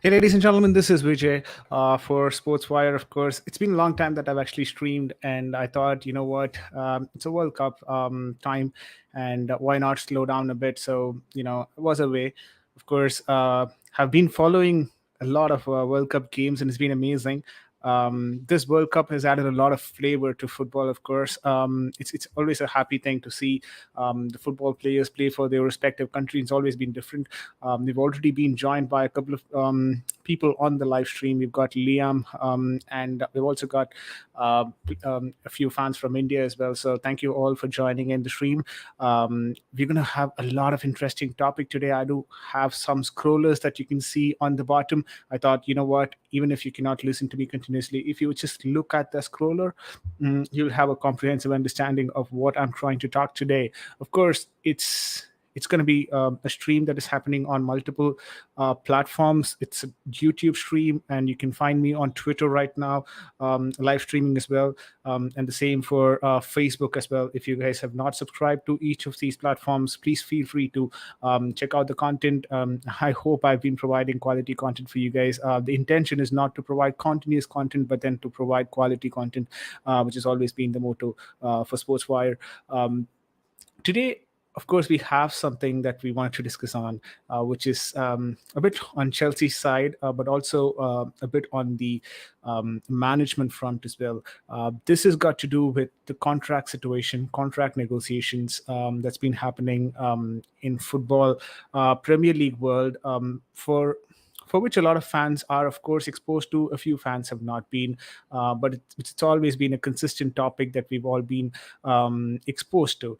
Hey, ladies and gentlemen, this is Vijay for Sportswire. Of course, it's been a long time that I've actually streamed, and I thought, you know what, it's a World Cup time, and why not slow down a bit? So, it was a way. Of course, have been following a lot of World Cup games, and it's been amazing. This World Cup has added a lot of flavor to football. Of course, it's always a happy thing to see the football players play for their respective country. It's always been different. We've already been joined by a couple of people on the live stream. We've got Liam, and we've also got a few fans from India as well. So thank you all for joining in the stream. We're going to have a lot of interesting topic today. I do have some scrollers that you can see on the bottom. I thought, you know what, even if you cannot listen to me continuously, if you just look at the scroller, you'll have a comprehensive understanding of what I'm trying to talk today. Of course, it's going to be a stream that is happening on multiple platforms. It's a YouTube stream, and you can find me on Twitter right now, live streaming as well, and the same for Facebook as well. If you guys have not subscribed to each of these platforms, please feel free to check out the content. I hope I've been providing quality content for you guys. The intention is not to provide continuous content, but then to provide quality content, which has always been the motto for Sportswire. Today, of course, we have something that we wanted to discuss on, which is a bit on Chelsea's side, but also a bit on the management front as well. This has got to do with the contract situation, contract negotiations that's been happening in football, Premier League world, for which a lot of fans are, of course, exposed to. A few fans have not been, but it's always been a consistent topic that we've all been exposed to.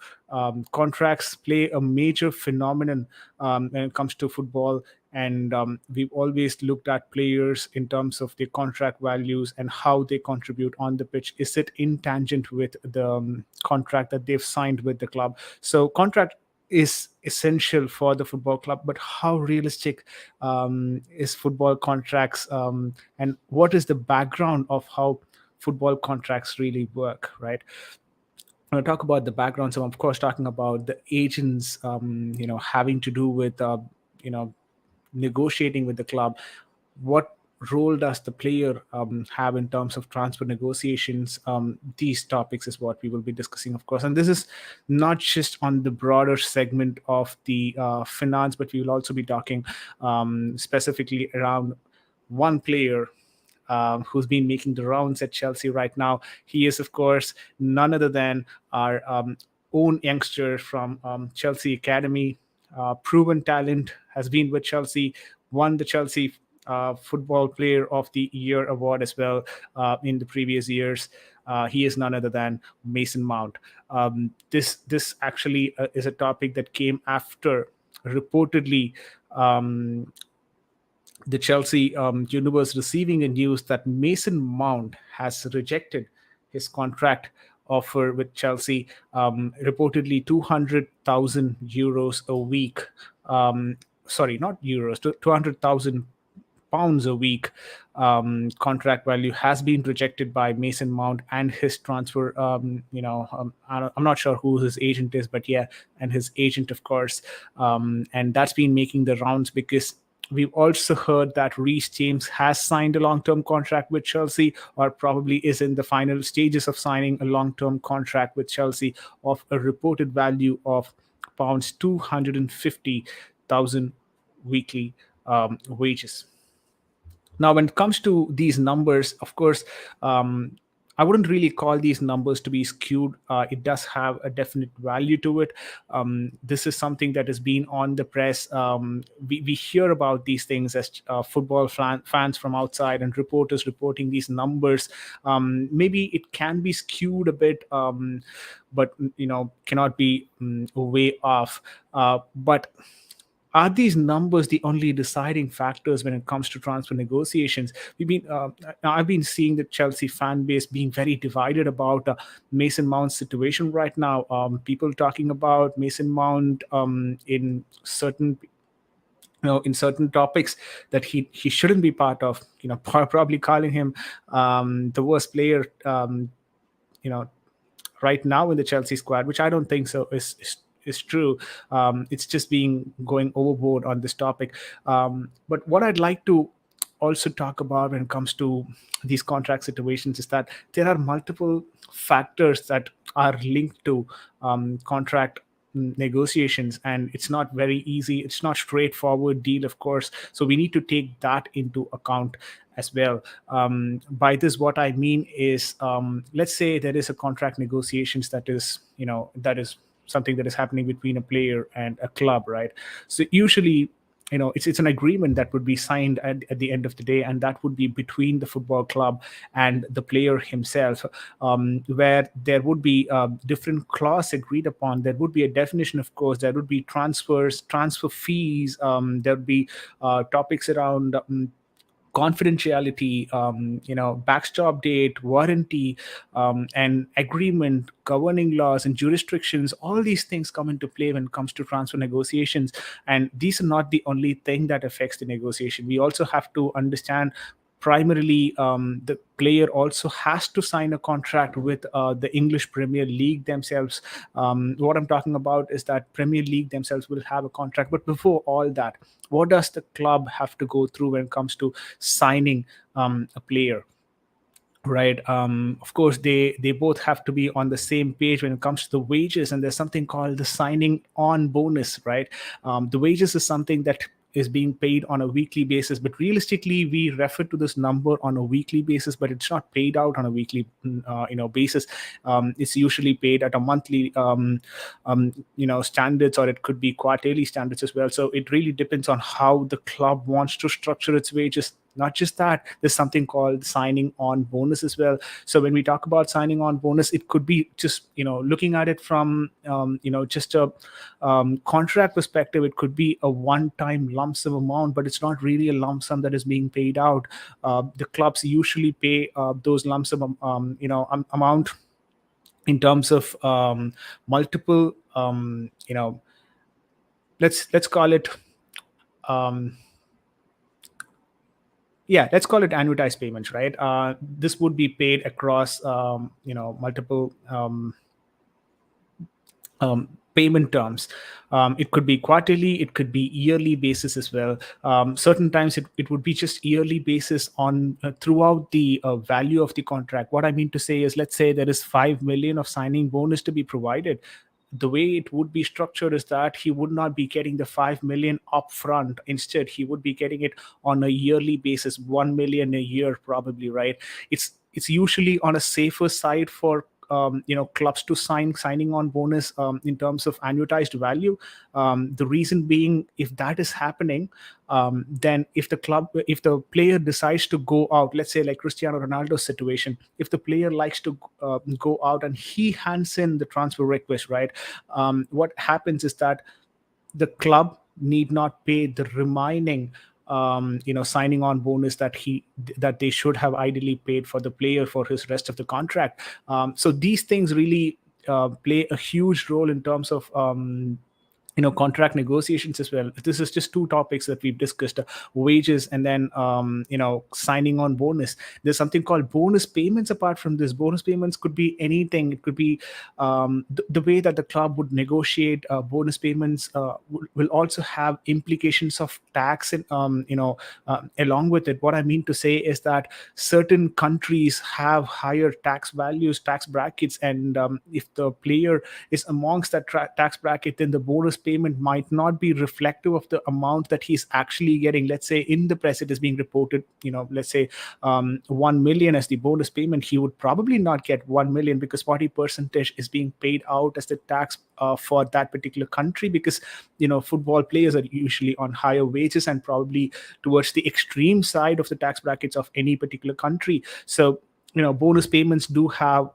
Contracts play a major phenomenon when it comes to football, and we've always looked at players in terms of their contract values and how they contribute on the pitch. Is it in tangent with the contract that they've signed with the club? So contract is essential for the football club, but how realistic is football contracts, and what is the background of how football contracts really work, right? When I talk about the background, so I'm of course talking about the agents, having to do with, you know, negotiating with the club. What role does the player have in terms of transfer negotiations? These topics is what we will be discussing, of course. And this is not just on the broader segment of the finance, but we will also be talking specifically around one player who's been making the rounds at Chelsea right now. He is, of course, none other than our own youngster from Chelsea Academy. Proven talent, has been with Chelsea, won the Chelsea Football Player of the Year award as well in the previous years. He is none other than Mason Mount. This actually is a topic that came after reportedly the Chelsea universe receiving a news that Mason Mount has rejected his contract offer with Chelsea, reportedly 200,000 euros a week. Sorry, not euros, 200,000 pounds a week. Contract value has been rejected by Mason Mount and his transfer. I'm not sure who his agent is, but yeah, and his agent, of course. And that's been making the rounds because we've also heard that Reece James has signed a long-term contract with Chelsea, or probably is in the final stages of signing a long-term contract with Chelsea of a reported value of pounds 250,000 weekly wages. Now, when it comes to these numbers, of course, I wouldn't really call these numbers to be skewed. It does have a definite value to it. This is something that has been on the press. We hear about these things as football fans from outside and reporters reporting these numbers. Maybe it can be skewed a bit, but cannot be way off. But are these numbers the only deciding factors when it comes to transfer negotiations? I've been seeing the Chelsea fan base being very divided about Mason Mount's situation right now. People talking about Mason Mount in certain in certain topics that he shouldn't be part of. Probably calling him the worst player. You know, right now in the Chelsea squad, which I don't think so is true. It's just being going overboard on this topic. But what I'd like to also talk about when it comes to these contract situations is that there are multiple factors that are linked to contract negotiations, and it's not very easy, it's not straightforward deal, of course, so we need to take that into account as well. By this, what I mean is, let's say there is a contract negotiations that is, that is something that is happening between a player and a club, right? So usually, it's an agreement that would be signed at the end of the day, and that would be between the football club and the player himself, where there would be different clause agreed upon. There would be a definition, of course. There would be transfer fees. There would be topics around confidentiality, backstop date, warranty, and agreement, governing laws and jurisdictions. All these things come into play when it comes to transfer negotiations. And these are not the only thing that affects the negotiation. We also have to understand, primarily, the player also has to sign a contract with the English Premier League themselves. What I'm talking about is that Premier League themselves will have a contract. But before all that, what does the club have to go through when it comes to signing a player? Right. Of course, they both have to be on the same page when it comes to the wages, and there's something called the signing on bonus, right? The wages is something that is being paid on a weekly basis, but realistically, we refer to this number on a weekly basis, but it's not paid out on a weekly, basis. It's usually paid at a monthly, standards, or it could be quarterly standards as well. So it really depends on how the club wants to structure its wages. Not just that, there's something called signing on bonus as well. So when we talk about signing on bonus, it could be just, looking at it from, just a contract perspective. It could be a one-time lump sum amount, but it's not really a lump sum that is being paid out. The clubs usually pay those lump sum, amount in terms of multiple, let's call it, um, yeah, let's call it annuitized payments, right? This would be paid across, multiple payment terms. It could be quarterly, it could be yearly basis as well. Certain times it would be just yearly basis on throughout the value of the contract. What I mean to say is, let's say there is 5 million of signing bonus to be provided. The way it would be structured is that he would not be getting the 5 million upfront. Instead, he would be getting it on a yearly basis, 1 million a year, probably, right? It's usually on a safer side for clubs to signing on bonus in terms of annuitized value. The reason being, if that is happening, then if the player decides to go out, let's say like Cristiano Ronaldo's situation, if the player likes to go out and he hands in the transfer request, right? What happens is that the club need not pay the remaining signing on bonus that they should have ideally paid for the player for his rest of the contract. So these things really play a huge role in terms of contract negotiations as well. This is just two topics that we've discussed: wages, and then signing on bonus. There's something called bonus payments. Apart from this, bonus payments could be anything. It could be the way that the club would negotiate bonus payments will also have implications of tax, and along with it. What I mean to say is that certain countries have higher tax values, tax brackets, and if the player is amongst that tax bracket, then the bonus payment might not be reflective of the amount that he's actually getting. Let's say in the press it is being reported, let's say 1 million as the bonus payment. He would probably not get 1 million, because 40% is being paid out as the tax for that particular country, because football players are usually on higher wages and probably towards the extreme side of the tax brackets of any particular country. So bonus payments do have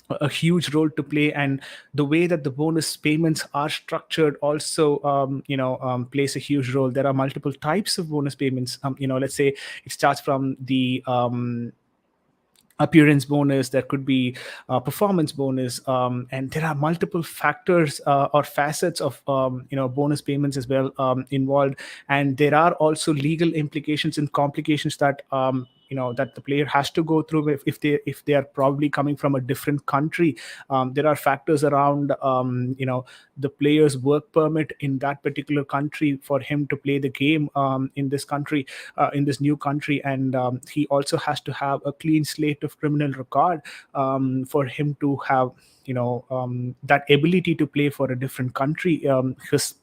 a huge role to play, and the way that the bonus payments are structured also plays a huge role. There are multiple types of bonus payments. Let's say it starts from the appearance bonus, there could be performance bonus, and there are multiple factors or facets of bonus payments as well involved. And there are also legal implications and complications that that the player has to go through if they are probably coming from a different country. There are factors around the player's work permit in that particular country for him to play the game in this country, in this new country. And he also has to have a clean slate of criminal record for him to have that ability to play for a different country. His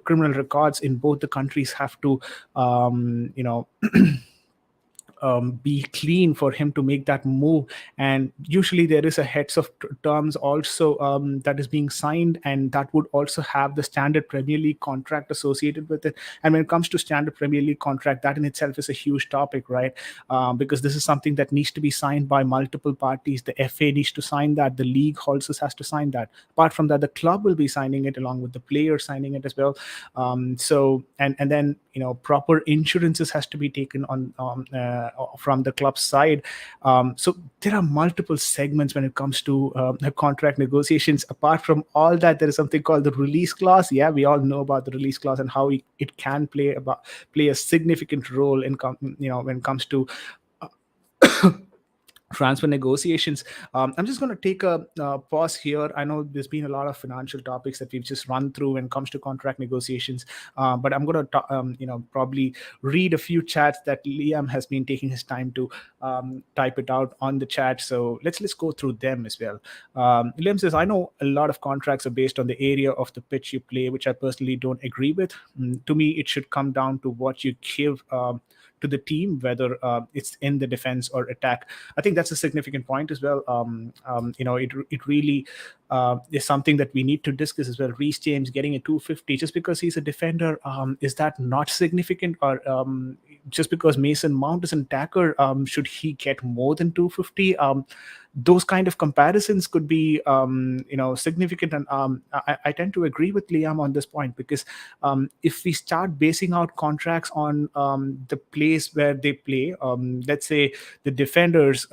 criminal records in both the countries have to um, you know be clean for him to make that move. And usually there is a heads of terms also that is being signed, and that would also have the standard Premier League contract associated with it. And when it comes to standard Premier League contract, that in itself is a huge topic, right? Because this is something that needs to be signed by multiple parties. The FA needs to sign that, the league also has to sign that. Apart from that, the club will be signing it along with the player signing it as well. And then proper insurances has to be taken on from the club side. So there are multiple segments when it comes to contract negotiations. Apart from all that, there is something called the release clause. Yeah, we all know about the release clause and how it can play a significant role in when it comes to transfer negotiations. I'm just going to take a pause here. I know there's been a lot of financial topics that we've just run through when it comes to contract negotiations, but I'm going to probably read a few chats that Liam has been taking his time to type it out on the chat. So let's go through them as well. Liam says, I know a lot of contracts are based on the area of the pitch you play, which I personally don't agree with. To me, it should come down to what you give to the team, whether it's in the defense or attack. I think that's a significant point as well. It really is something that we need to discuss as well. Reece James getting a 250 just because he's a defender, is that not significant? Or just because Mason Mount is an attacker, should he get more than 250? Those kind of comparisons could be significant. And I tend to agree with Liam on this point, because if we start basing out contracts on the place where they play, let's say the defenders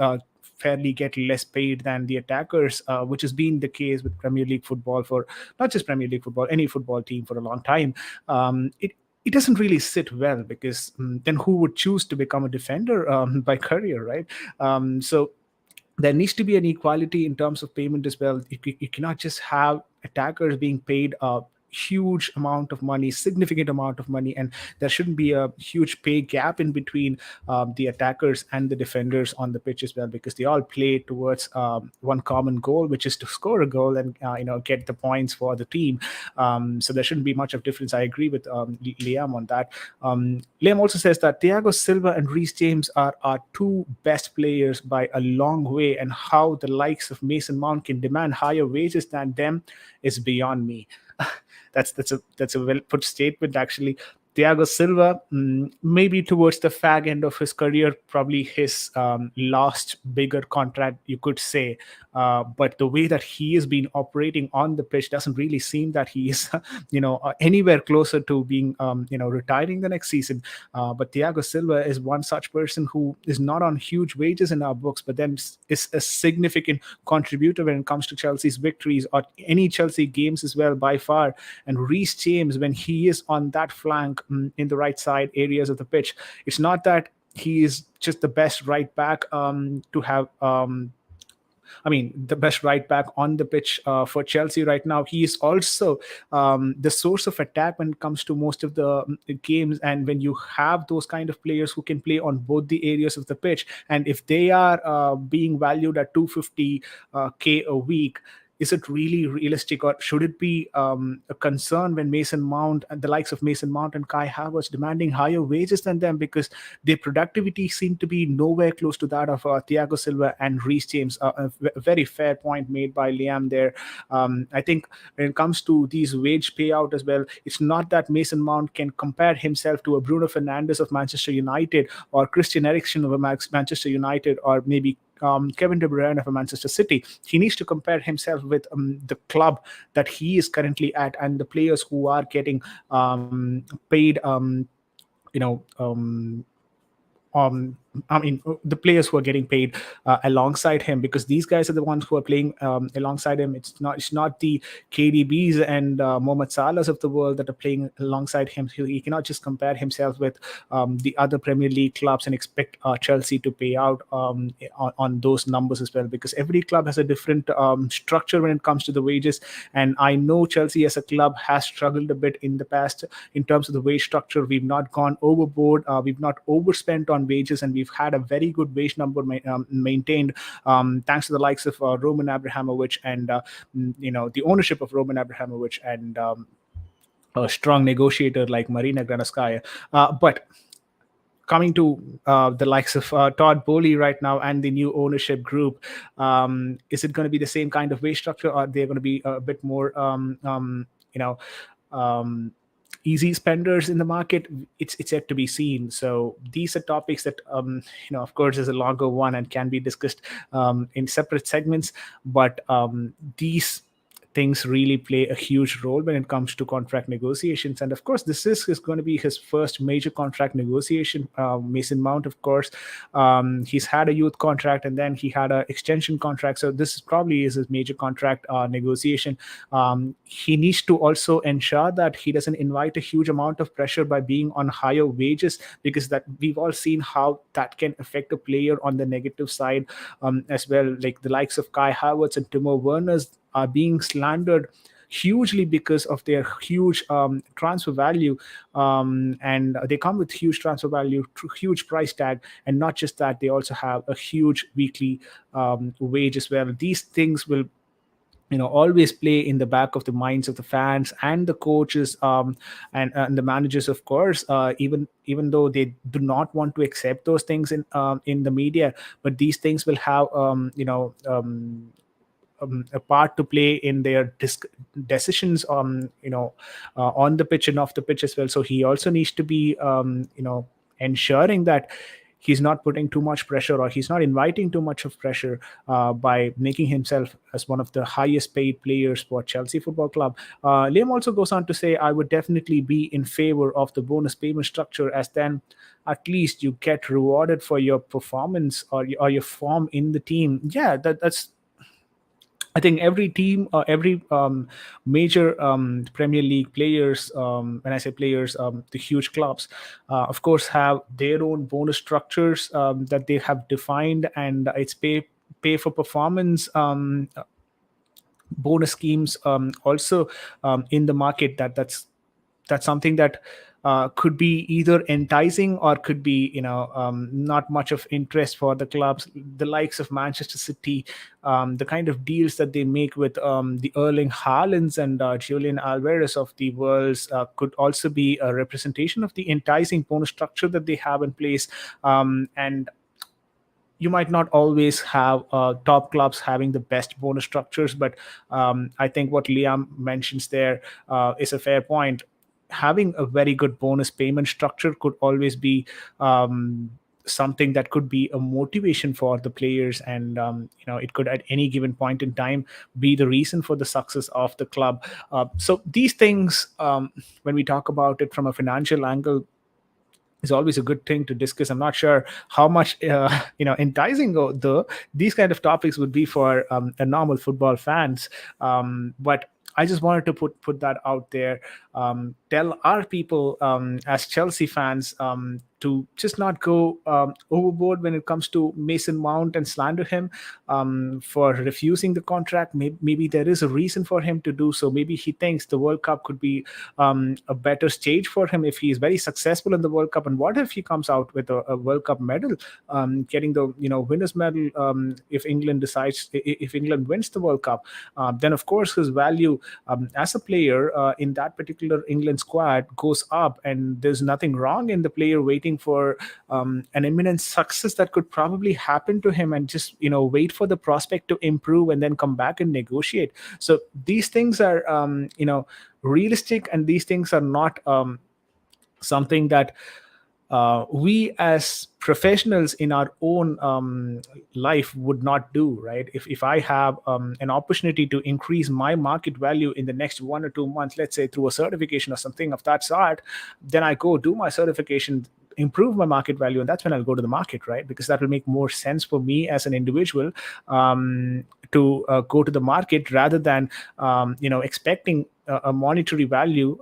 fairly get less paid than the attackers, which has been the case with Premier League football, for not just Premier League football, any football team for a long time. It doesn't really sit well, because then who would choose to become a defender by career, right? So there needs to be an equality in terms of payment as well. You cannot just have attackers being paid a huge amount of money, significant amount of money, and there shouldn't be a huge pay gap in between the attackers and the defenders on the pitch as well, because they all play towards one common goal, which is to score a goal and get the points for the team. So there shouldn't be much of difference. I agree with Liam on that. Liam also says that Thiago Silva and Reece James are our two best players by a long way, and how the likes of Mason Mount can demand higher wages than them is beyond me. That's a well put statement, actually. Thiago Silva, maybe towards the fag end of his career, probably his last bigger contract, you could say. But the way that he has been operating on the pitch doesn't really seem that he is, anywhere closer to being, retiring the next season. But Thiago Silva is one such person who is not on huge wages in our books, but then is a significant contributor when it comes to Chelsea's victories or any Chelsea games as well, by far. And Reece James, when he is on that flank, in the right side areas of the pitch, it's not that he is just the best right back to have the best right back on the pitch for Chelsea right now. He is also the source of attack when it comes to most of the games. And when you have those kind of players who can play on both the areas of the pitch, and if they are being valued at 250k a week, is it really realistic, or should it be a concern when Mason Mount and the likes of Mason Mount and Kai Havertz demanding higher wages than them, because their productivity seemed to be nowhere close to that of Thiago Silva and Reece James? Very fair point made by Liam there. I think when it comes to these wage payout as well, it's not that Mason Mount can compare himself to a Bruno Fernandes of Manchester United, or Christian Eriksen of Manchester United, or maybe Kevin De Bruyne of Manchester City. He needs to compare himself with the club that he is currently at, and the players who are getting paid, you know, um, I mean, the players who are getting paid alongside him, because these guys are the ones who are playing alongside him. It's not the KDBs and Mohamed Salahs of the world that are playing alongside him. He cannot just compare himself with the other Premier League clubs and expect Chelsea to pay out on those numbers as well, because every club has a different structure when it comes to the wages. And I know Chelsea as a club has struggled a bit in the past in terms of the wage structure. We've not gone overboard, we've not overspent on wages, and we've had a very good wage number maintained, thanks to the likes of Roman Abramovich and the ownership of Roman Abramovich and a strong negotiator like Marina Granovskaya. But coming to the likes of Todd Bowley right now and the new ownership group, is it going to be the same kind of wage structure, or are they going to be a bit more, you know, um, easy spenders in the market? It's yet to be seen. So these are topics that, of course, is a longer one and can be discussed in separate segments. But these things really play a huge role when it comes to contract negotiations. And of course, this is going to be his first major contract negotiation. Mason Mount, of course, he's had a youth contract and then he had an extension contract. So this probably is his major contract negotiation. He needs to also ensure that he doesn't invite a huge amount of pressure by being on higher wages, because that we've all seen how that can affect a player on the negative side as well. Like the likes of Kai Havertz and Timo Werner's are being slandered hugely because of their huge transfer value, and they come with huge transfer value, huge price tag. And not just that, they also have a huge weekly wage as well. These things will always play in the back of the minds of the fans and the coaches, and the managers, of course, even though they do not want to accept those things in the media. But these things will have a part to play in their decisions on the pitch and off the pitch as well. So he also needs to be ensuring that he's not putting too much pressure, or he's not inviting too much of pressure by making himself as one of the highest paid players for Chelsea Football Club. Liam also goes on to say, I would definitely be in favor of the bonus payment structure, as then at least you get rewarded for your performance or your form in the team. Yeah, that's I think every team, every major Premier League players, when I say players, the huge clubs, of course, have their own bonus structures that they have defined, and it's pay for performance bonus schemes also in the market. That's something that could be either enticing or could be not much of interest for the clubs, the likes of Manchester City. The kind of deals that they make with the Erling Haalands and Julian Alvarez of the worlds could also be a representation of the enticing bonus structure that they have in place. And you might not always have top clubs having the best bonus structures, but I think what Liam mentions there is a fair point. Having a very good bonus payment structure could always be something that could be a motivation for the players, and it could at any given point in time be the reason for the success of the club. So these things, when we talk about it from a financial angle, is always a good thing to discuss. I'm not sure how much enticing though these kind of topics would be for a normal football fans, but I just wanted to put that out there. Tell our people, as Chelsea fans, to just not go overboard when it comes to Mason Mount and slander him for refusing the contract. Maybe there is a reason for him to do so. Maybe he thinks the World Cup could be a better stage for him if he is very successful in the World Cup. And what if he comes out with a World Cup medal, getting the winners medal, if England wins the World Cup? Then of course his value as a player in that particular England squad goes up, and there's nothing wrong in the player waiting for an imminent success that could probably happen to him, and just wait for the prospect to improve and then come back and negotiate. So these things are realistic, and these things are not something that we as professionals in our own life would not do, right? If I have an opportunity to increase my market value in the next 1 or 2 months, let's say through a certification or something of that sort, then I go do my certification. improve my market value, and that's when I'll go to the market, right? Because that will make more sense for me as an individual, to go to the market rather than expecting a monetary value,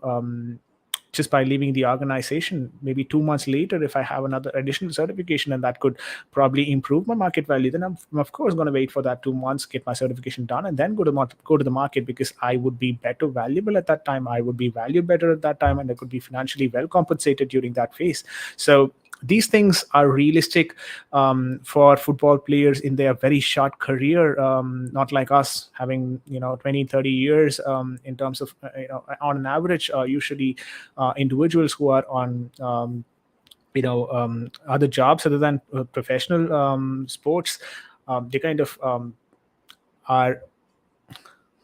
just by leaving the organization. Maybe 2 months later, if I have another additional certification and that could probably improve my market value, then I'm of course going to wait for that 2 months, get my certification done, and then go to the market, because I would be better valuable at that time. I would be valued better at that time, and I could be financially well compensated during that phase. So these things are realistic for football players in their very short career, not like us having 20, 30 years, in terms of on an average. Usually individuals who are on other jobs other than professional sports, they kind of are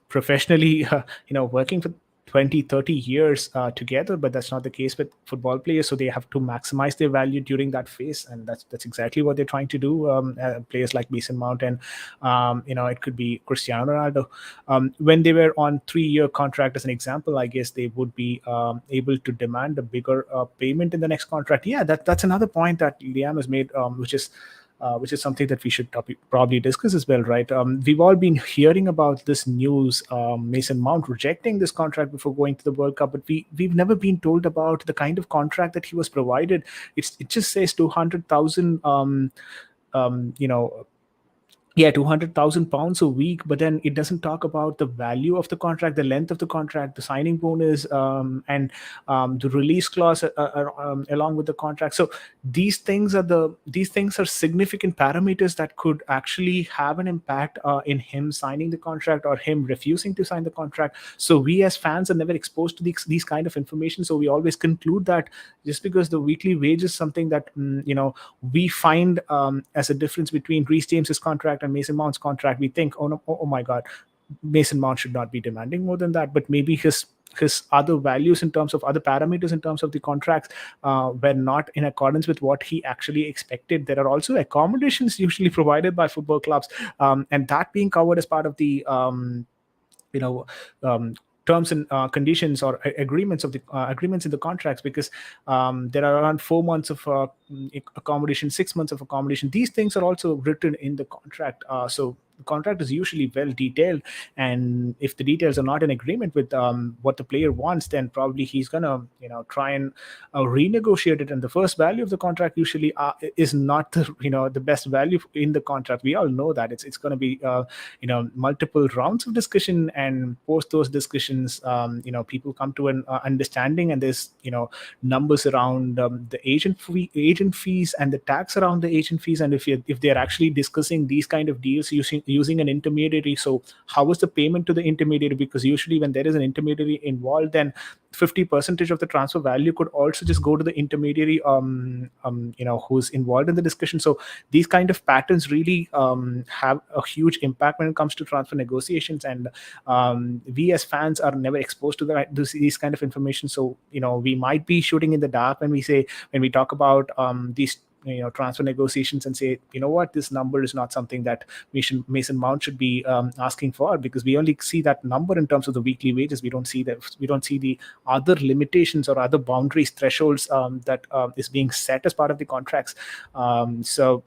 professionally working for 20, 30 years together, but that's not the case with football players. So they have to maximize their value during that phase, and that's exactly what they're trying to do. Players like Mason Mount, and it could be Cristiano Ronaldo, when they were on 3-year contract, as an example, I guess they would be able to demand a bigger payment in the next contract. Yeah, that's another point that Liam has made, which is something that we should probably discuss as well, right? We've all been hearing about this news, Mason Mount rejecting this contract before going to the World Cup, but we've never been told about the kind of contract that he was provided. It just says 200,000, you know, yeah, 200,000 pounds a week, but then it doesn't talk about the value of the contract, the length of the contract, the signing bonus, and the release clause along with the contract. So these things are significant parameters that could actually have an impact in him signing the contract or him refusing to sign the contract. So we as fans are never exposed to these kind of information. So we always conclude that just because the weekly wage is something that we find as a difference between Reece James's contract and Mason Mount's contract, we think, oh no, oh my God, Mason Mount should not be demanding more than that. But maybe his other values in terms of other parameters in terms of the contracts were not in accordance with what he actually expected. There are also accommodations usually provided by football clubs, and that being covered as part of the you know um, terms and conditions or agreements of the agreements in the contracts, because there are around 4 months of accommodation, 6 months of accommodation. These things are also written in the contract. So the contract is usually well detailed, and if the details are not in agreement with what the player wants, then probably he's gonna try and renegotiate it. And the first value of the contract usually is not the best value in the contract. We all know that it's going to be multiple rounds of discussion, and post those discussions people come to an understanding, and there's numbers around the agent fees and the tax around the agent fees. And if they're actually discussing these kind of deals using an intermediary, so how is the payment to the intermediary? Because usually when there is an intermediary involved, then 50% of the transfer value could also just go to the intermediary who's involved in the discussion. So these kind of patterns really have a huge impact when it comes to transfer negotiations, and we as fans are never exposed to these kind of information. So we might be shooting in the dark when we talk about these transfer negotiations and say, what, this number is not something that Mason Mount should be asking for, because we only see that number in terms of the weekly wages. We don't see the other limitations or other boundaries, thresholds that is being set as part of the contracts. So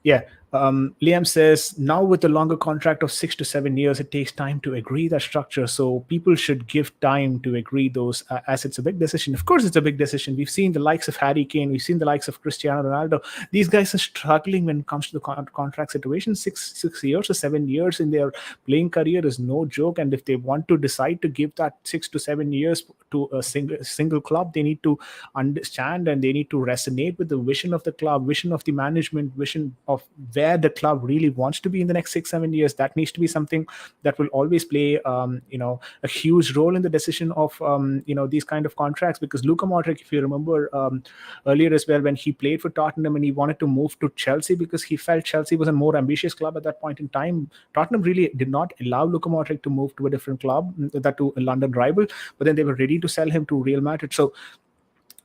yeah. Liam says, now with a longer contract of 6 to 7 years, it takes time to agree that structure. So people should give time to agree those, as it's a big decision. Of course, it's a big decision. We've seen the likes of Harry Kane. We've seen the likes of Cristiano Ronaldo. These guys are struggling when it comes to the contract situation. 6 years or 7 years in their playing career is no joke. And if they want to decide to give that 6 to 7 years to a single club, they need to understand and they need to resonate with the vision of the club, vision of the management, vision of where the club really wants to be in the next 6-7 years. That needs to be something that will always play a huge role in the decision of these kind of contracts. Because Luka Modric, if you remember earlier as well, when he played for Tottenham and he wanted to move to Chelsea because he felt Chelsea was a more ambitious club at that point in time, Tottenham really did not allow Luka Modric to move to a different club, that to a London rival, but then they were ready to sell him to Real Madrid. So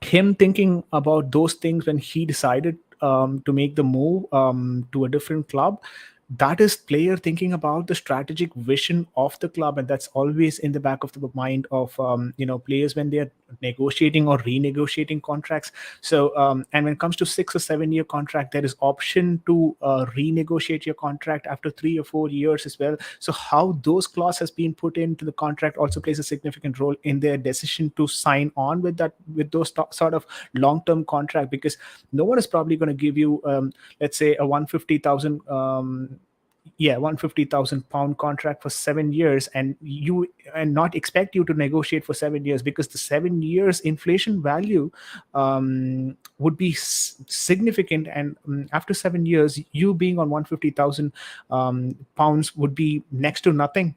him thinking about those things when he decided to make the move to a different club, that is player thinking about the strategic vision of the club, and that's always in the back of the mind of players when they're negotiating or renegotiating contracts. So and when it comes to 6 or 7 year contract, there is option to renegotiate your contract after 3 or 4 years as well. So how those clause has been put into the contract also plays a significant role in their decision to sign on with that, with those sort of long term contract, because no one is probably going to give you let's say a 150,000 £150,000 contract for 7 years, and not expect you to negotiate for 7 years, because the 7 years inflation value would be significant, and after 7 years, you being on 150,000 pounds would be next to nothing.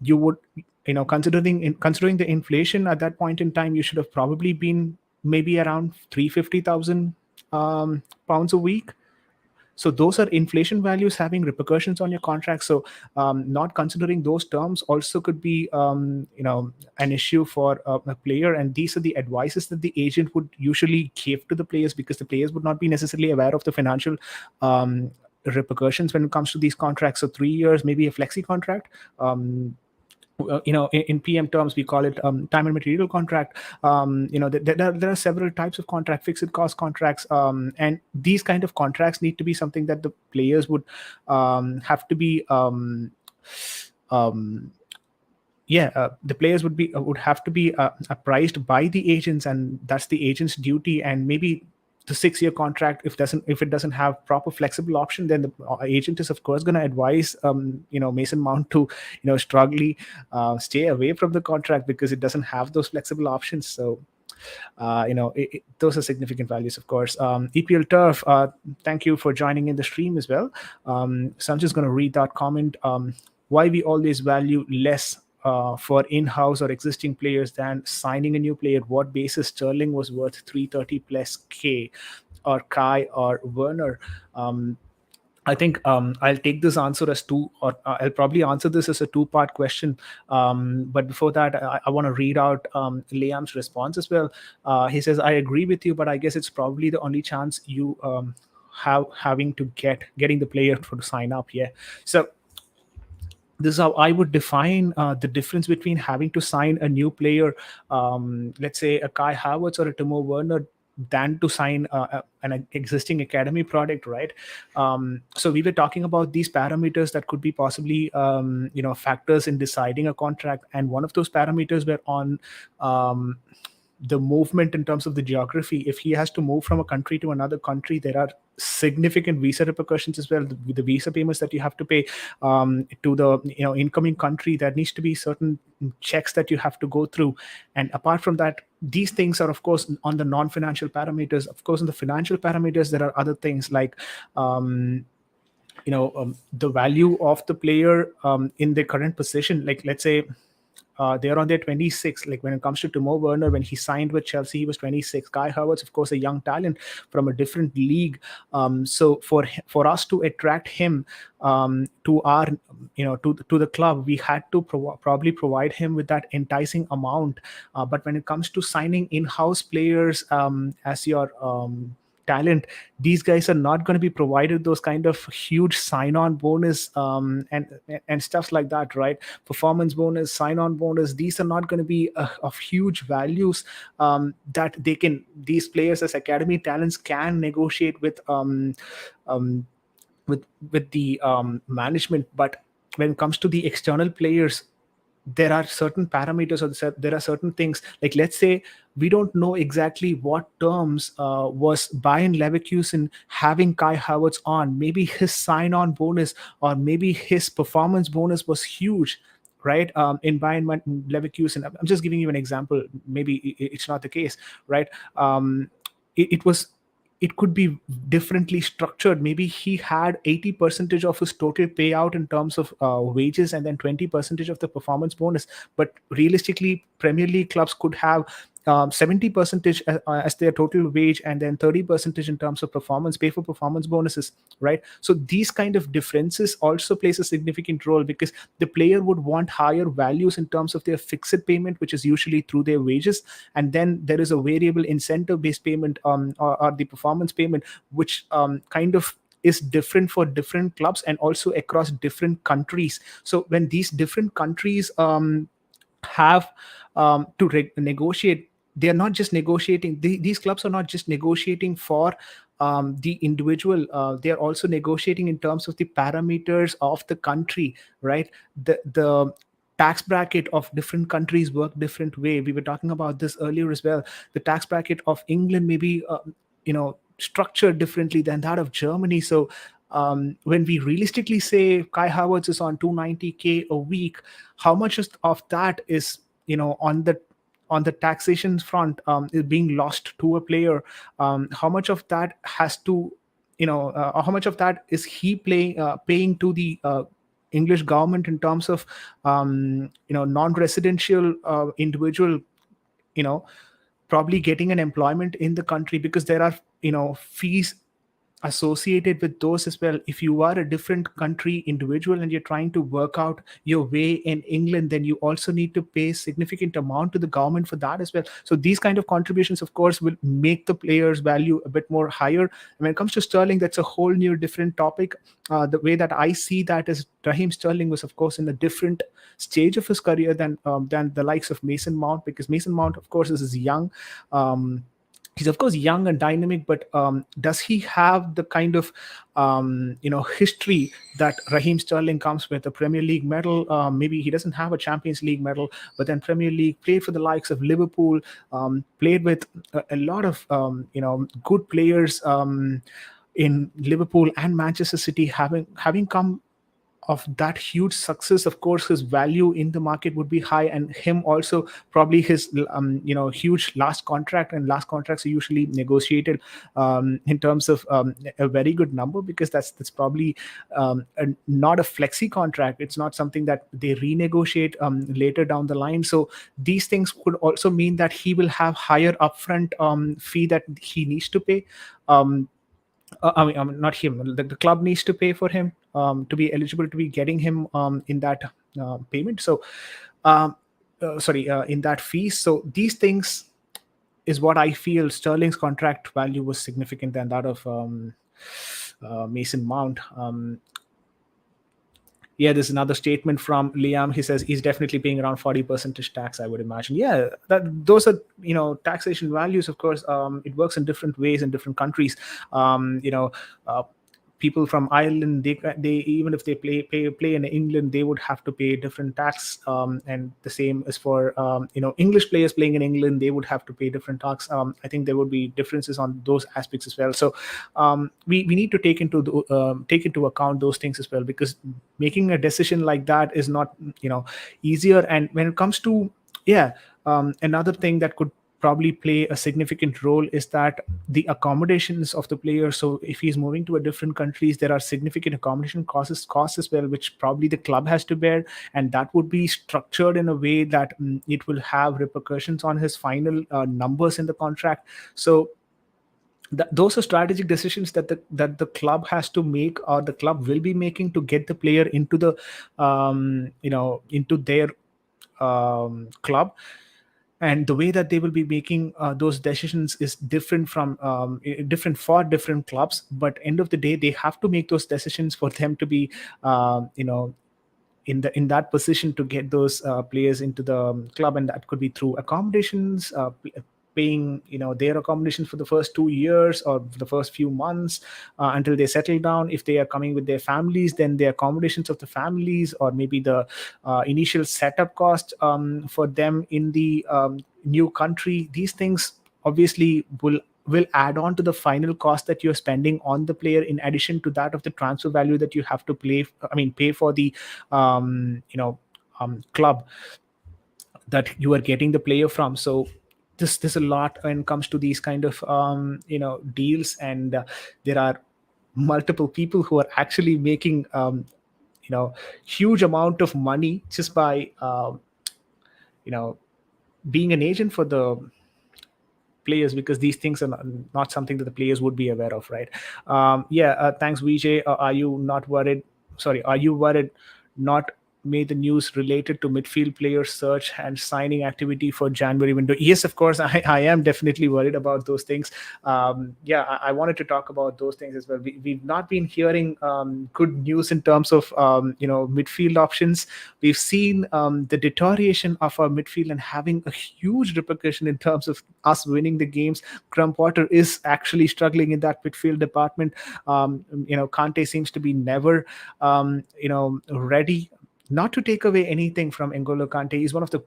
You would, considering the inflation at that point in time, you should have probably been maybe around 350,000 pounds a week. So those are inflation values having repercussions on your contract. So not considering those terms also could be an issue for a player. And these are the advices that the agent would usually give to the players, because the players would not be necessarily aware of the financial repercussions when it comes to these contracts. So 3 years, maybe a flexi contract. In PM terms, we call it time and material contract. There are several types of contract, fixed cost contracts, and these kind of contracts need to be something that the players would have to be the players would have to be apprised by the agents, and that's the agent's duty. And maybe the 6 year contract, if it doesn't have proper flexible option, then the agent is of course going to advise Mason Mount to strongly stay away from the contract, because it doesn't have those flexible options. So those are significant values, of course. EPL Turf, thank you for joining in the stream as well. So I'm just going to read that comment. Why we always value less for in-house or existing players than signing a new player? What basis Sterling was worth 330 plus K, or Kai or Werner? I think I'll take this answer as two, or I'll probably answer this as a two-part question. But before that, I want to read out Liam's response as well. He says, I agree with you, but I guess it's probably the only chance you having to getting the player to sign up. Yeah. So this is how I would define the difference between having to sign a new player, let's say a Kai Havertz or a Timo Werner, than to sign an existing academy product, right? So we were talking about these parameters that could be possibly, factors in deciding a contract, and one of those parameters were on the movement in terms of the geography. If he has to move from a country to another country, there are significant visa repercussions as well. The visa payments that you have to pay to the incoming country, there needs to be certain checks that you have to go through. And apart from that, these things are of course on the non-financial parameters. Of course, on the financial parameters, there are other things like the value of the player in their current position. Like, let's say they're on their 26. Like when it comes to Timo Werner, when he signed with Chelsea, he was 26. Kai Havertz, of course, a young talent from a different league. So for us to attract him to our, to the club, we had to probably provide him with that enticing amount. But when it comes to signing in-house players as your talent, these guys are not going to be provided those kind of huge sign-on bonus and stuff like that, right? Performance bonus, sign-on bonus, these are not going to be of huge values that these players as academy talents can negotiate with the management. But when it comes to the external players, there are certain parameters, or there are certain things. Like, let's say we don't know exactly what terms was Bayern Leverkusen having Kai Havertz on. Maybe his sign-on bonus or maybe his performance bonus was huge, right? In Bayern Leverkusen, I'm just giving you an example. Maybe it's not the case, right? It could be differently structured. Maybe he had 80% of his total payout in terms of wages, and then 20% of the performance bonus. But realistically, Premier League clubs could have 70% as their total wage, and then 30% in terms of pay for performance bonuses, right? So these kind of differences also plays a significant role, because the player would want higher values in terms of their fixed payment, which is usually through their wages, and then there is a variable incentive based payment or the performance payment, which kind of is different for different clubs and also across different countries. So when these different countries have to negotiate. They are not just negotiating, these clubs are not just negotiating for the individual, they are also negotiating in terms of the parameters of the country, right? The tax bracket of different countries work different way. We were talking about this earlier as well. The tax bracket of England may be structured differently than that of Germany. So when we realistically say Kai Havertz is on 290K a week, how much of that is on the taxation front is being lost to a player? How much of that has to how much of that is he paying to the English government in terms of non-residential individual, you know probably getting an employment in the country, because there are fees associated with those as well. If you are a different country individual and you're trying to work out your way in England, then you also need to pay significant amount to the government for that as well. So these kind of contributions, of course, will make the player's value a bit more higher. And when it comes to Sterling, that's a whole new different topic. The way that I see that is, Raheem Sterling was, of course, in a different stage of his career than the likes of Mason Mount, because Mason Mount, of course, is young. He's of course young and dynamic, but does he have the kind of history that Raheem Sterling comes with? A Premier League medal, maybe he doesn't have a Champions League medal, but then Premier League, played for the likes of Liverpool, played with a lot of good players in Liverpool and Manchester City. Having come of that huge success, of course his value in the market would be high, and him also probably his huge last contract, and last contracts are usually negotiated in terms of a very good number, because that's probably not a flexi contract. It's not something that they renegotiate later down the line. So these things could also mean that he will have higher upfront fee that he needs to pay. Not him. The club needs to pay for him to be eligible to be getting him in that payment. So, sorry, in that fee. So these things is what I feel Sterling's contract value was significant than that of Mason Mount. Yeah, there's another statement from Liam. He says he's definitely paying around 40% tax, I would imagine. Yeah, those are taxation values. Of course, it works in different ways in different countries. People from Ireland, they even if they play in England, they would have to pay different tax, and the same is for English players playing in England, they would have to pay different tax. I think there would be differences on those aspects as well. So we need to take into account those things as well, because making a decision like that is not easier. And when it comes to another thing that could probably play a significant role is that the accommodations of the player. So if he's moving to a different countries, there are significant accommodation costs as well, which probably the club has to bear, and that would be structured in a way that it will have repercussions on his final numbers in the contract. So those are strategic decisions that the club has to make, or the club will be making, to get the player into the into their club. And the way that they will be making those decisions is different different for different clubs, but end of the day, they have to make those decisions for them to be in that position to get those players into the club. And that could be through accommodations, paying their accommodations for the first 2 years or the first few months until they settle down. If they are coming with their families, then the accommodations of the families, or maybe the initial setup cost for them in the new country. These things obviously will add on to the final cost that you're spending on the player, in addition to that of the transfer value that you have to pay for the club that you are getting the player from. So there's a lot when it comes to these kind of deals, and there are multiple people who are actually making huge amount of money just by being an agent for the players, because these things are not something that the players would be aware of, right? Thanks, Vijay. Are you worried not made the news related to midfield player search and signing activity for January window. Yes, of course, I am definitely worried about those things. Yeah, I wanted to talk about those things as well. We've not been hearing good news in terms of midfield options. We've seen the deterioration of our midfield and having a huge repercussion in terms of us winning the games. Graham Potter is actually struggling in that midfield department. Kante seems to be never ready. Not to take away anything from N'Golo Kante, he's one of the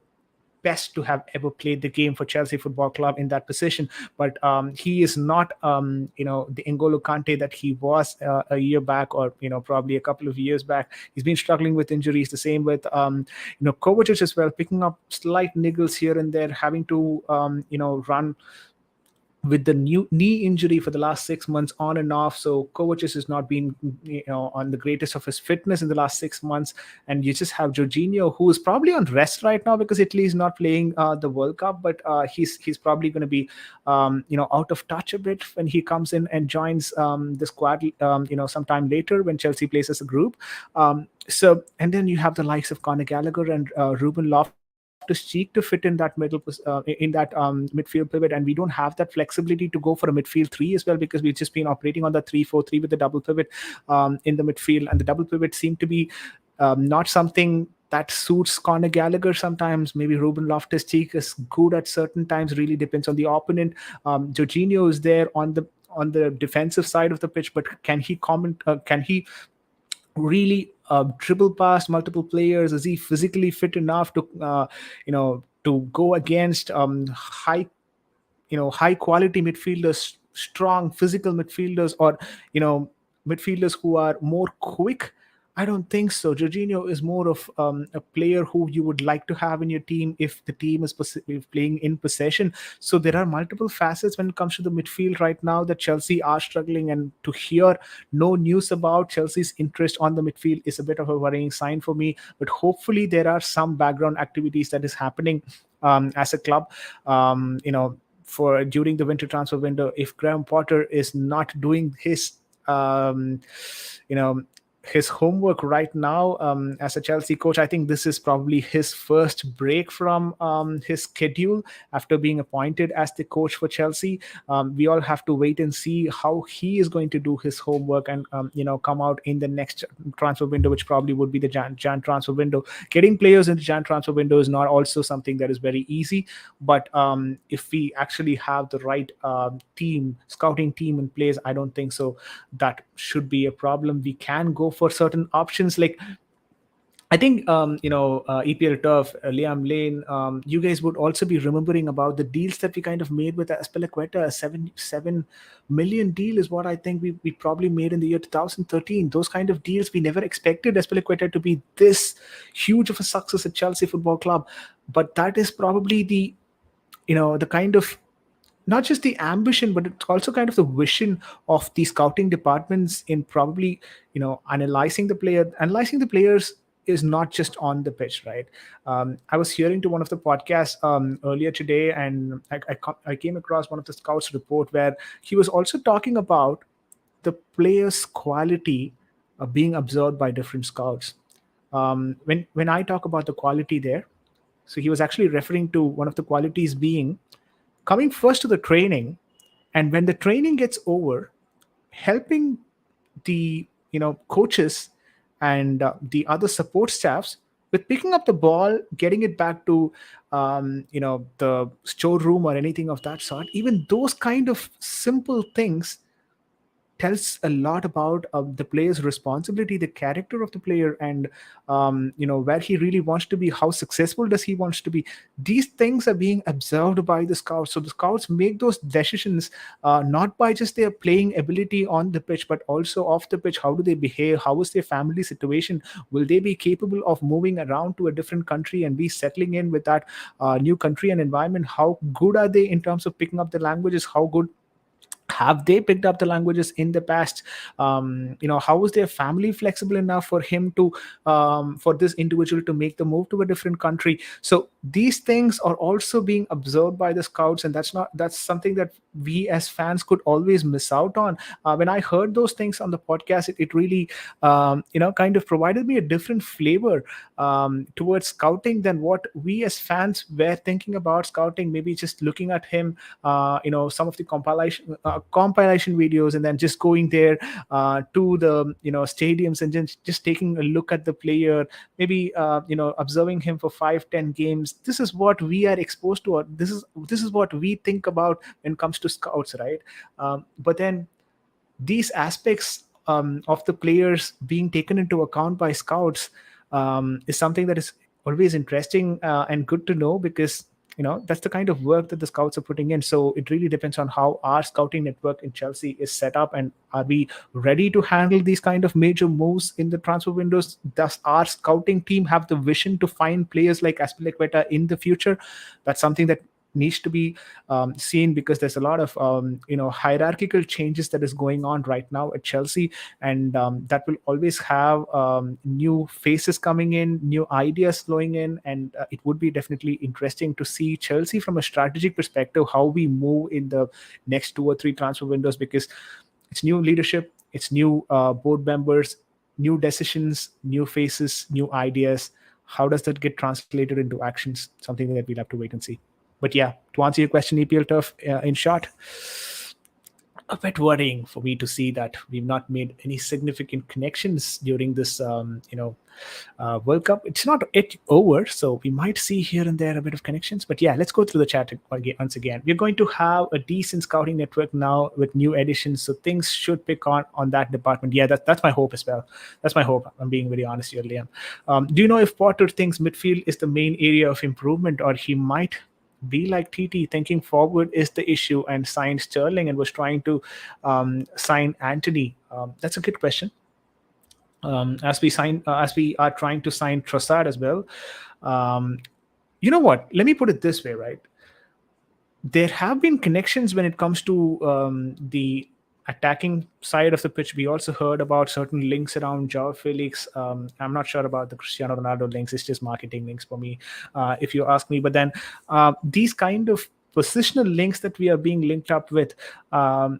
best to have ever played the game for Chelsea Football Club in that position. But he is not, the N'Golo Kante that he was a year back, or probably a couple of years back. He's been struggling with injuries. The same with Kovacic as well, picking up slight niggles here and there, having to run with the new knee injury for the last 6 months on and off. So Kovacic has not been, on the greatest of his fitness in the last 6 months. And you just have Jorginho, who is probably on rest right now because Italy is not playing the World Cup. But he's probably going to be, out of touch a bit when he comes in and joins the squad, sometime later when Chelsea plays as a group. And then you have the likes of Conor Gallagher and Ruben Loftus-Cheek to fit in that midfield pivot, and we don't have that flexibility to go for a midfield three as well, because we've just been operating on the 3-4-3 with the double pivot in the midfield, and the double pivot seemed to be not something that suits Conor Gallagher sometimes. Maybe Ruben Loftus-Cheek is good at certain times. Really depends on the opponent. Jorginho is there on the defensive side of the pitch, but can he really dribble past multiple players? Is he physically fit enough to go against high quality midfielders, strong physical midfielders, or midfielders who are more quick? I don't think so. Jorginho is more of a player who you would like to have in your team if the team is playing in possession. So there are multiple facets when it comes to the midfield right now that Chelsea are struggling, and to hear no news about Chelsea's interest on the midfield is a bit of a worrying sign for me. But hopefully there are some background activities that is happening as a club. For during the winter transfer window, if Graham Potter is not doing um, you know his homework right now as a Chelsea coach, I think this is probably his first break from his schedule after being appointed as the coach for Chelsea. We all have to wait and see how he is going to do his homework and come out in the next transfer window, which probably would be the Jan transfer window. Getting players in the Jan transfer window is not also something that is very easy, but if we actually have the right scouting team in place, I don't think so that should be a problem. We can go for certain options, like I think EPL Turf, Liam Lane. You guys would also be remembering about the deals that we kind of made with Aspilicueta. A 7 million deal is what I think we probably made in the year 2013. Those kind of deals, we never expected Aspilicueta to be this huge of a success at Chelsea Football Club. But that is probably the kind of, not just the ambition, but it's also kind of the vision of the scouting departments in probably analyzing the player. Analyzing the players is not just on the pitch, right? I was hearing to one of the podcasts earlier today, and I came across one of the scouts report where he was also talking about the players' quality being observed by different scouts. When I talk about the quality there, so he was actually referring to one of the qualities being coming first to the training, and when the training gets over, helping the coaches and the other support staffs with picking up the ball, getting it back to the storeroom or anything of that sort. Even those kind of simple things tells a lot about the player's responsibility, the character of the player, and where he really wants to be, how successful does he wants to be. These things are being observed by the scouts, so the scouts make those decisions not by just their playing ability on the pitch, but also off the pitch. How do they behave? How is their family situation? Will they be capable of moving around to a different country and be settling in with that new country and environment? How good are they in terms of picking up the languages? How good Have they picked up the languages in the past? How is their family flexible enough for him to for this individual to make the move to a different country? So these things are also being observed by the scouts, and that's something that we as fans could always miss out on. When I heard those things on the podcast, it really kind of provided me a different flavor towards scouting than what we as fans were thinking about scouting. Maybe just looking at him, some of the compilation videos, and then just going there to the stadiums and just taking a look at the player, maybe observing him for 5-10 games. This is what we are exposed to, or this is what we think about when it comes to scouts, right? But then these aspects of the players being taken into account by scouts is something that is always interesting and good to know, because that's the kind of work that the scouts are putting in. So it really depends on how our scouting network in Chelsea is set up, and are we ready to handle these kind of major moves in the transfer windows? Does our scouting team have the vision to find players like Aspilicueta in the future? That's something that needs to be seen, because there's a lot of hierarchical changes that is going on right now at Chelsea, and that will always have new faces coming in, new ideas flowing in, and it would be definitely interesting to see Chelsea from a strategic perspective, how we move in the next 2 or 3 transfer windows, because it's new leadership, it's new board members, new decisions, new faces, new ideas. How does that get translated into actions? Something that we'll have to wait and see. But yeah, to answer your question, EPL Turf, in short, a bit worrying for me to see that we've not made any significant connections during this, World Cup. It's not yet over, so we might see here and there a bit of connections. But yeah, let's go through the chat once again. We're going to have a decent scouting network now with new additions, so things should pick on that department. Yeah, that's my hope as well. That's my hope. I'm being very honest here, Liam. Do you know if Potter thinks midfield is the main area of improvement, or he might be like TT, thinking forward is the issue and signed Sterling and was trying to sign Anthony? That's a good question. As we are trying to sign Trossard as well. Um, you know what? Let me put it this way, right? There have been connections when it comes to the attacking side of the pitch. We also heard about certain links around Joao Felix. I'm not sure about the Cristiano Ronaldo links. It's just marketing links for me, if you ask me. But then these kind of positional links that we are being linked up with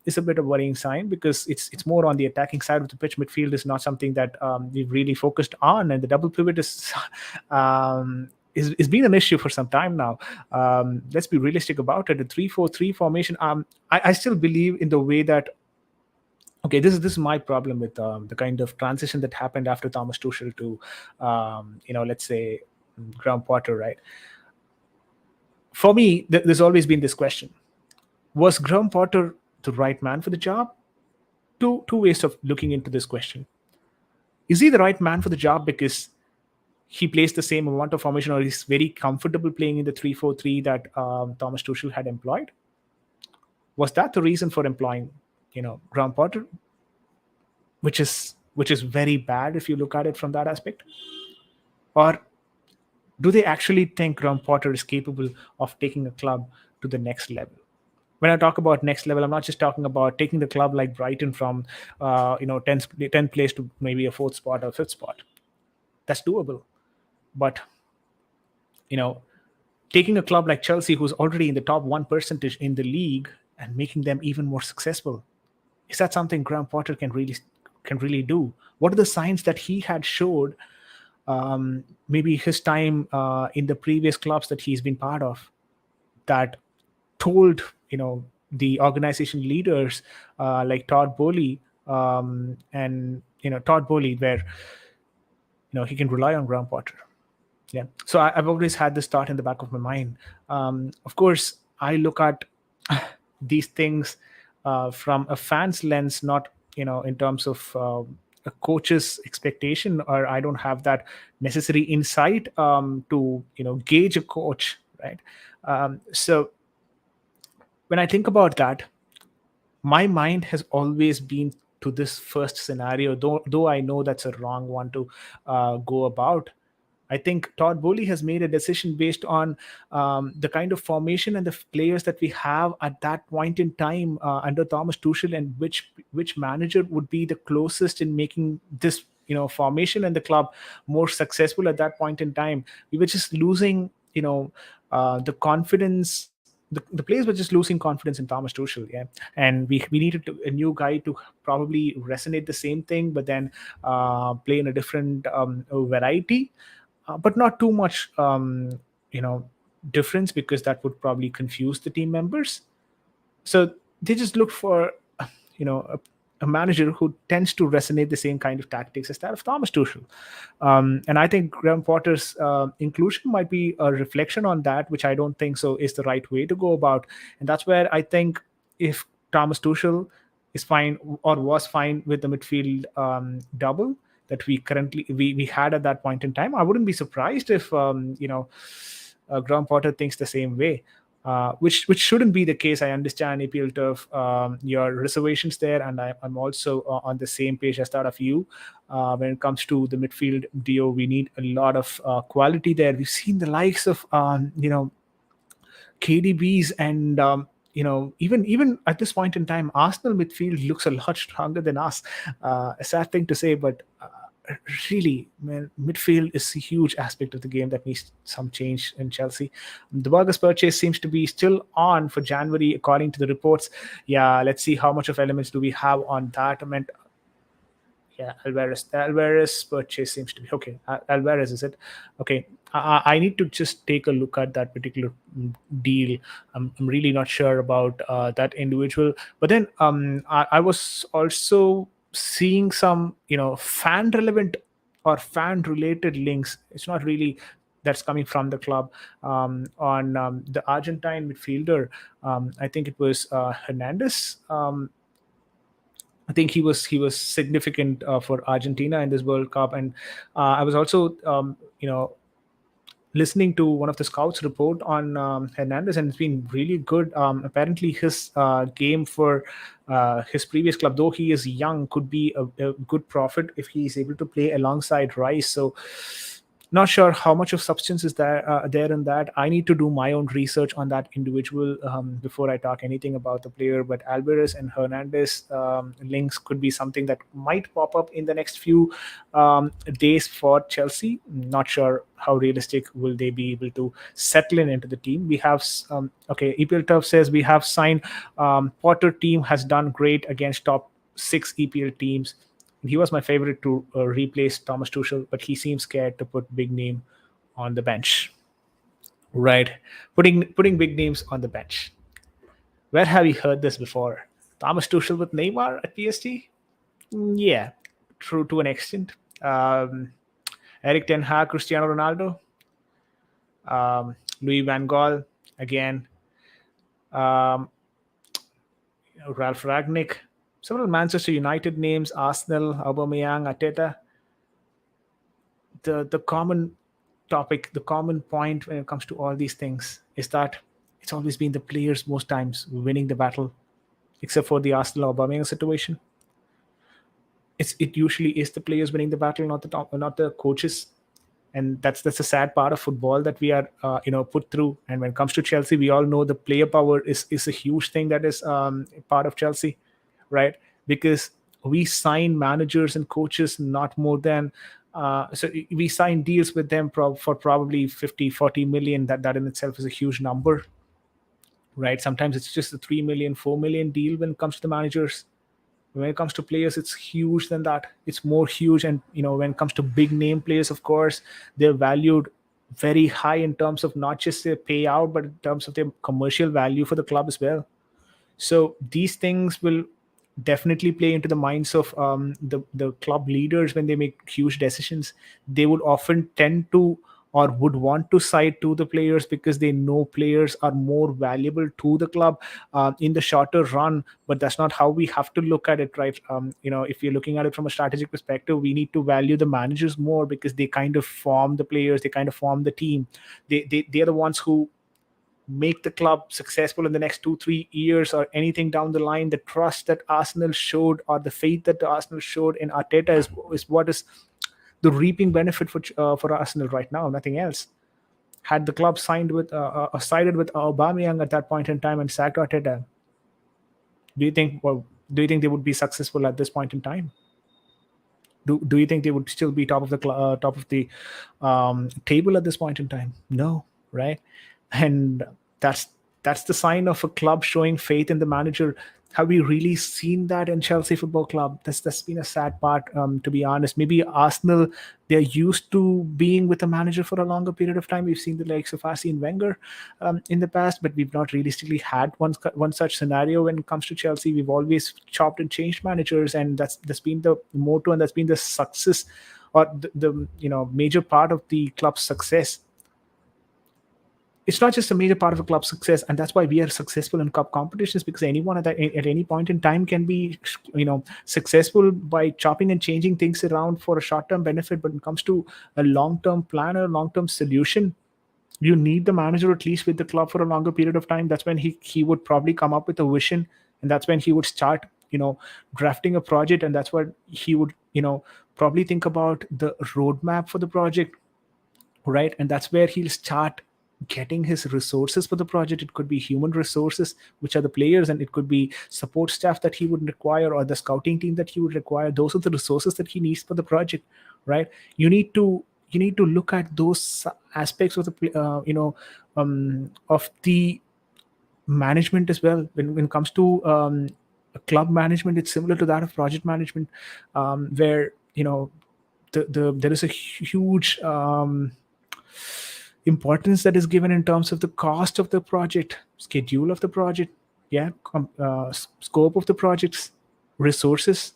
is a bit of a worrying sign, because it's more on the attacking side of the pitch. Midfield is not something that we've really focused on, and the double pivot is is been an issue for some time now. Let's be realistic about it. The 3-4-3 formation. I still believe in the way that. Okay, this is my problem with the kind of transition that happened after Thomas Tuchel to, let's say, Graham Potter, right? For me, there's always been this question: was Graham Potter the right man for the job? Two ways of looking into this question. Is he the right man for the job because he plays the same amount of formation, or he's very comfortable playing in the 3-4-3 that Thomas Tuchel had employed? Was that the reason for employing, Graham Potter? Which is very bad if you look at it from that aspect. Or do they actually think Graham Potter is capable of taking a club to the next level? When I talk about next level, I'm not just talking about taking the club like Brighton from 10th place to maybe a 4th spot or 5th spot. That's doable. But taking a club like Chelsea, who's already in the top 1% in the league, and making them even more successful, is that something Graham Potter can really do? What are the signs that he had showed maybe his time in the previous clubs that he's been part of, that told the organization leaders like Todd Bowley and Todd Bowley, where he can rely on Graham Potter? Yeah. So I've always had this thought in the back of my mind. Of course, I look at these things from a fan's lens, not in terms of a coach's expectation, or I don't have that necessary insight to gauge a coach, right? So when I think about that, my mind has always been to this first scenario, though I know that's a wrong one to go about. I think Todd Bowley has made a decision based on the kind of formation and the players that we have at that point in time under Thomas Tuchel, and which manager would be the closest in making this formation and the club more successful at that point in time. We were just losing the confidence. The players were just losing confidence in Thomas Tuchel, yeah, and we needed a new guy to probably resonate the same thing, but then play in a different variety, but not too much, you know, difference, because that would probably confuse the team members. So they just look for, a manager who tends to resonate the same kind of tactics as that of Thomas Tuchel. And I think Graham Potter's inclusion might be a reflection on that, which I don't think so is the right way to go about. And that's where I think if Thomas Tuchel is fine or was fine with the midfield double that we had at that point in time, I wouldn't be surprised if Graham Potter thinks the same way, which shouldn't be the case. I understand, APL Turf, your reservations there, and I'm also on the same page as that of you. When it comes to the midfield duo, we need a lot of quality there. We've seen the likes of KDBs, and even at this point in time, Arsenal midfield looks a lot stronger than us. A sad thing to say, but really, man, midfield is a huge aspect of the game that needs some change in Chelsea. The Burgess purchase seems to be still on for January, according to the reports. Yeah, let's see how much of elements do we have on that. I mean, yeah, Alvarez. The Alvarez purchase seems to be okay. Alvarez, is it? Okay. I need to just take a look at that particular deal. I'm really not sure about that individual. But then I was also seeing some, fan relevant or fan related links. It's not really that's coming from the club, on the Argentine midfielder. I think it was Hernandez. I think he was significant for Argentina in this World Cup, and I was also listening to one of the scouts report on Hernandez, and it's been really good. Apparently, his game for his previous club, though he is young, could be a good profit if he is able to play alongside Rice. So not sure how much of substance is there in that. I need to do my own research on that individual before I talk anything about the player. But Alvarez and Hernandez links could be something that might pop up in the next few days for Chelsea. Not sure how realistic will they be able to settle into the team. We have okay, EPL Turf says we have signed, Potter team has done great against top 6 EPL teams. He was my favorite to replace Thomas Tuchel, but he seems scared to put big name on the bench. Right, putting big names on the bench. Where have you heard this before? Thomas Tuchel with Neymar at PSG? Yeah, true to an extent. Eric Ten Hag, Cristiano Ronaldo, Louis Van Gaal again, um, Ralph Ragnick, several Manchester United names, Arsenal, Aubameyang, Arteta. The common topic, the common point when it comes to all these things is that it's always been the players most times winning the battle, except for the Arsenal Aubameyang situation. It usually is the players winning the battle, not the coaches, and that's a sad part of football that we are put through. And when it comes to Chelsea, we all know the player power is a huge thing that is part of Chelsea, right? Because we sign managers and coaches not more than so we sign deals with them for probably 50-40 million. That in itself is a huge number, right? Sometimes it's just a 3 million 4 million deal when it comes to the managers. When it comes to players, it's huge than that. It's more huge. And when it comes to big name players, of course, they're valued very high in terms of not just their payout, but in terms of their commercial value for the club as well. So these things will definitely play into the minds of the club leaders when they make huge decisions. They would often tend to, or would want to, side to the players because they know players are more valuable to the club in the shorter run. But that's not how we have to look at it, right? If you're looking at it from a strategic perspective, we need to value the managers more because they kind of form the players, they kind of form the team. They're the ones who make the club successful in the next 2-3 years or anything down the line. The trust that Arsenal showed, or the faith that the Arsenal showed in Arteta, is what is the reaping benefit for Arsenal right now, nothing else. Had the club sided with Aubameyang at that point in time and sacked Arteta, do you think well, do you think they would be successful at this point in time? Do you think they would still be top of the table at this point in time? No, right? And that's that's the sign of a club showing faith in the manager. Have we really seen that in Chelsea Football Club? That's been a sad part, to be honest. Maybe Arsenal, they're used to being with a manager for a longer period of time. We've seen the likes of Arsene Wenger in the past, but we've not realistically had one such scenario when it comes to Chelsea. We've always chopped and changed managers, and that's been the motto, and that's been the success, or the major part of the club's success. It's not just a major part of a club's success, and that's why we are successful in cup competitions, because anyone at any point in time can be successful by chopping and changing things around for a short-term benefit. But when it comes to a long-term plan or a long-term solution, you need the manager at least with the club for a longer period of time. That's when he would probably come up with a vision, and that's when he would start drafting a project, and that's what he would probably think about the roadmap for the project, right? And that's where he'll start getting his resources for the project. It could be human resources, which are the players, and it could be support staff that he would require, or the scouting team that he would require. Those are the resources that he needs for the project, right? You need to look at those aspects of the of the management as well. When it comes to club management, it's similar to that of project management, where there is a huge importance that is given in terms of the cost of the project, schedule of the project, scope of the projects, resources,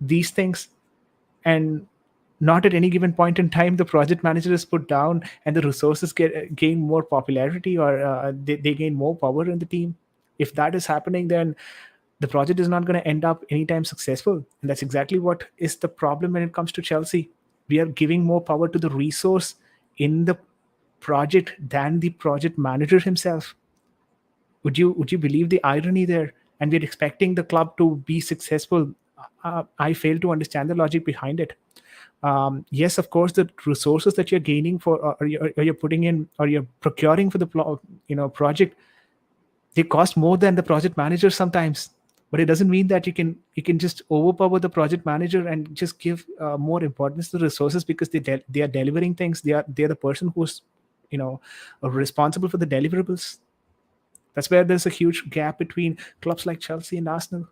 these things. And not at any given point in time the project manager is put down and the resources gain more popularity, or they gain more power in the team. If that is happening, then the project is not going to end up anytime successful. And that's exactly what is the problem when it comes to Chelsea. We are giving more power to the resource in the project than the project manager himself. Would you believe the irony there? And we're expecting the club to be successful. I fail to understand the logic behind it. Yes, of course, the resources that you're gaining for, or you're putting in, or you're procuring for the project, they cost more than the project manager sometimes. But it doesn't mean that you can just overpower the project manager and just give more importance to the resources, because they are delivering things. They are the person who's responsible for the deliverables. That's where there's a huge gap between clubs like Chelsea and Arsenal.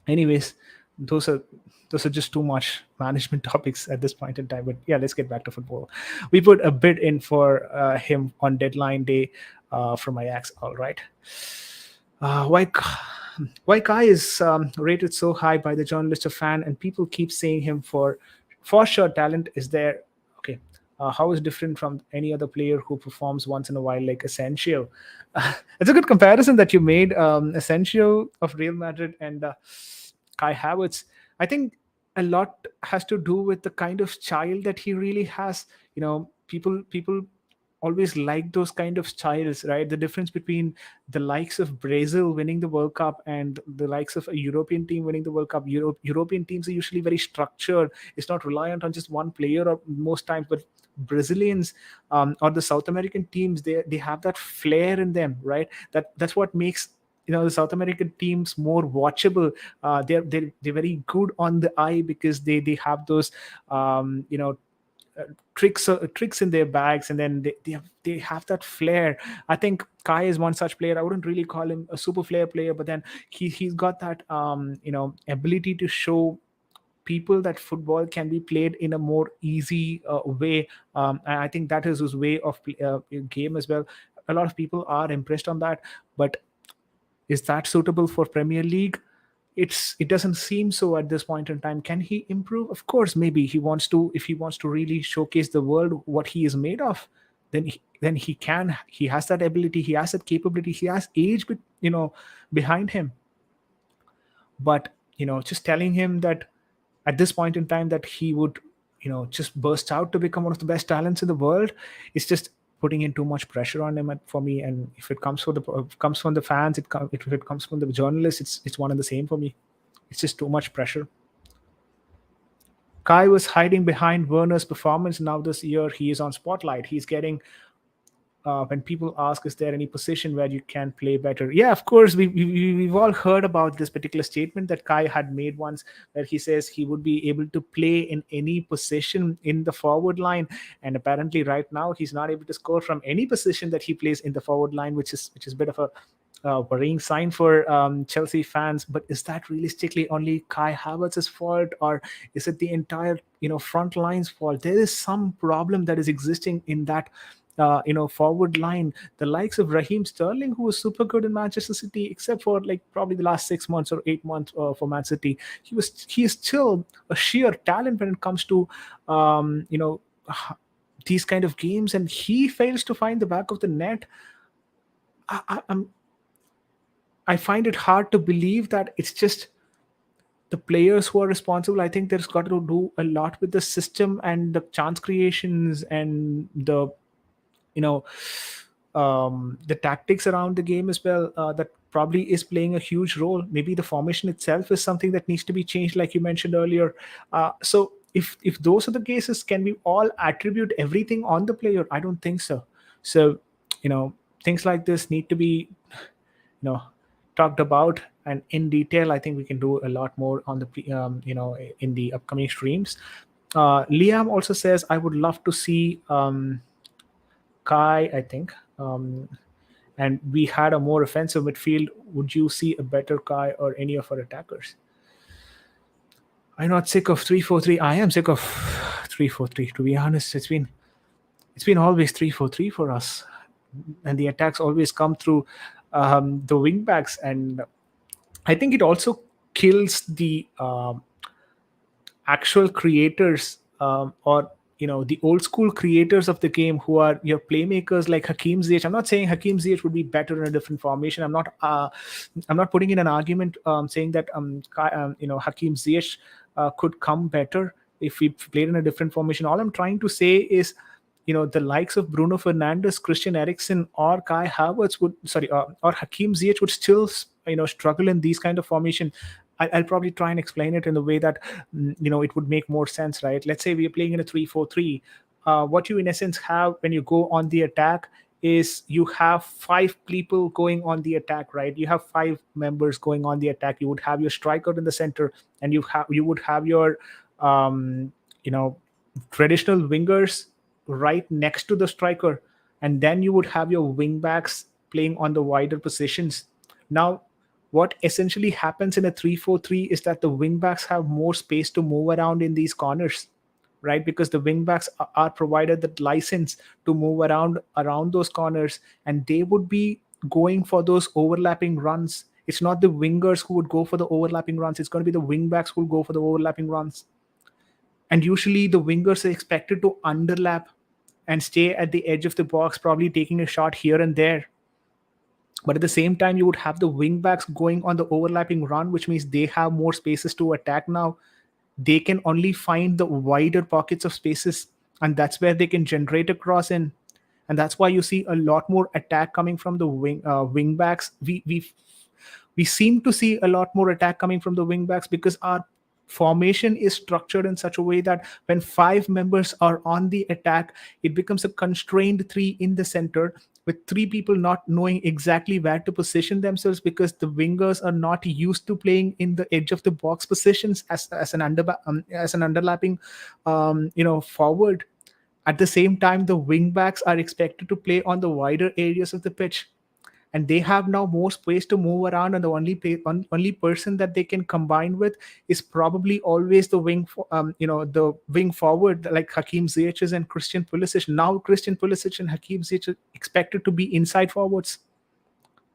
Anyways, those are just too much management topics at this point in time. But yeah, let's get back to football. We put a bid in for him on deadline day from Ajax. All right. Why Kai is rated so high by the journalist or fan, and people keep saying him for sure talent is there. Okay. How is different from any other player who performs once in a while, like Asensio? It's a good comparison that you made, Asensio of Real Madrid and Kai Havertz. I think a lot has to do with the kind of child that he really has. People always like those kind of styles, right? The difference between the likes of Brazil winning the World Cup and the likes of a European team winning the World Cup. European teams are usually very structured. It's not reliant on just one player or most times, but Brazilians or the South American teams, they have that flair in them, right? That's what makes the South American teams more watchable. They're very good on the eye because they have those tricks in their bags, and then they have that flair. I think Kai is one such player. I wouldn't really call him a super flair player, but then he's got that ability to show people that football can be played in a more easy way. And I think that is his way of game as well. A lot of people are impressed on that, but is that suitable for Premier League? It doesn't seem so at this point in time. Can he improve? Of course, maybe he wants to. If he wants to really showcase the world what he is made of, then he can. He has that ability. He has that capability. He has age, behind him. But just telling him that at this point in time that he would just burst out to become one of the best talents in the world, it's just putting in too much pressure on him for me. And if it comes comes from the fans, if it comes from the journalists, it's one and the same for me. It's just too much pressure. Kai was hiding behind Werner's performance. Now this year he is on spotlight. He's getting when people ask, is there any position where you can play better? Yeah, of course, we've all heard about this particular statement that Kai had made once, where he says he would be able to play in any position in the forward line. And apparently, right now, he's not able to score from any position that he plays in the forward line, which is a bit of a worrying sign for Chelsea fans. But is that realistically only Kai Havertz's fault, or is it the entire front line's fault? There is some problem that is existing in that forward line. The likes of Raheem Sterling, who was super good in Manchester City, except for like probably the last 6 months or 8 months for Man City, he is still a sheer talent when it comes to these kind of games, and he fails to find the back of the net. I find it hard to believe that it's just the players who are responsible. I think there's got to do a lot with the system and the chance creations and you know the tactics around the game as well, that probably is playing a huge role. Maybe the formation itself is something that needs to be changed, like you mentioned earlier. So if those are the cases, can we all attribute everything on the player? I don't think so. So things like this need to be know talked about and in detail. I think we can do a lot more on the in the upcoming streams. Liam also says, I would love to see Kai, I think, and we had a more offensive midfield. Would you see a better Kai or any of our attackers? I'm not sick of 3-4-3. I am sick of 3-4-3, to be honest. It's been always 3-4-3 for us, and the attacks always come through the wing backs. And I think it also kills the actual creators, or the old school creators of the game, who are your playmakers like Hakim Ziyech. I'm not saying Hakim Ziyech would be better in a different formation. I'm not putting in an argument saying that Hakim Ziyech could come better if we played in a different formation. All I'm trying to say is, the likes of Bruno Fernandes, Christian Eriksen, or Kai Havertz or Hakim Ziyech would still struggle in these kind of formation. I'll probably try and explain it in the way that it would make more sense, right? Let's say we are playing in a 3-4-3. What you in essence have when you go on the attack is you have 5 people going on the attack, right? You have 5 members going on the attack. You would have your striker in the center, and you would have your traditional wingers right next to the striker, and then you would have your wing backs playing on the wider positions. Now, what essentially happens in a 3-4-3 is that the wing backs have more space to move around in these corners, right? Because the wing backs are provided the license to move around those corners, and they would be going for those overlapping runs. It's not the wingers who would go for the overlapping runs. It's going to be the wing backs who will go for the overlapping runs. And usually the wingers are expected to underlap and stay at the edge of the box, probably taking a shot here and there. But at the same time, you would have the wing backs going on the overlapping run, which means they have more spaces to attack now. They can only find the wider pockets of spaces, and that's where they can generate a cross in. And that's why you see a lot more attack coming from the wing backs. We seem to see a lot more attack coming from the wing backs because our formation is structured in such a way that when 5 members are on the attack, it becomes a constrained 3 in the center, with 3 people not knowing exactly where to position themselves, because the wingers are not used to playing in the edge of the box positions as an underlapping forward. At the same time, the wing backs are expected to play on the wider areas of the pitch, and they have now more space to move around, and the only person that they can combine with is probably always the the wing forward, like Hakim Ziyech and Christian Pulisic. Now Christian Pulisic and Hakim Ziyech are expected to be inside forwards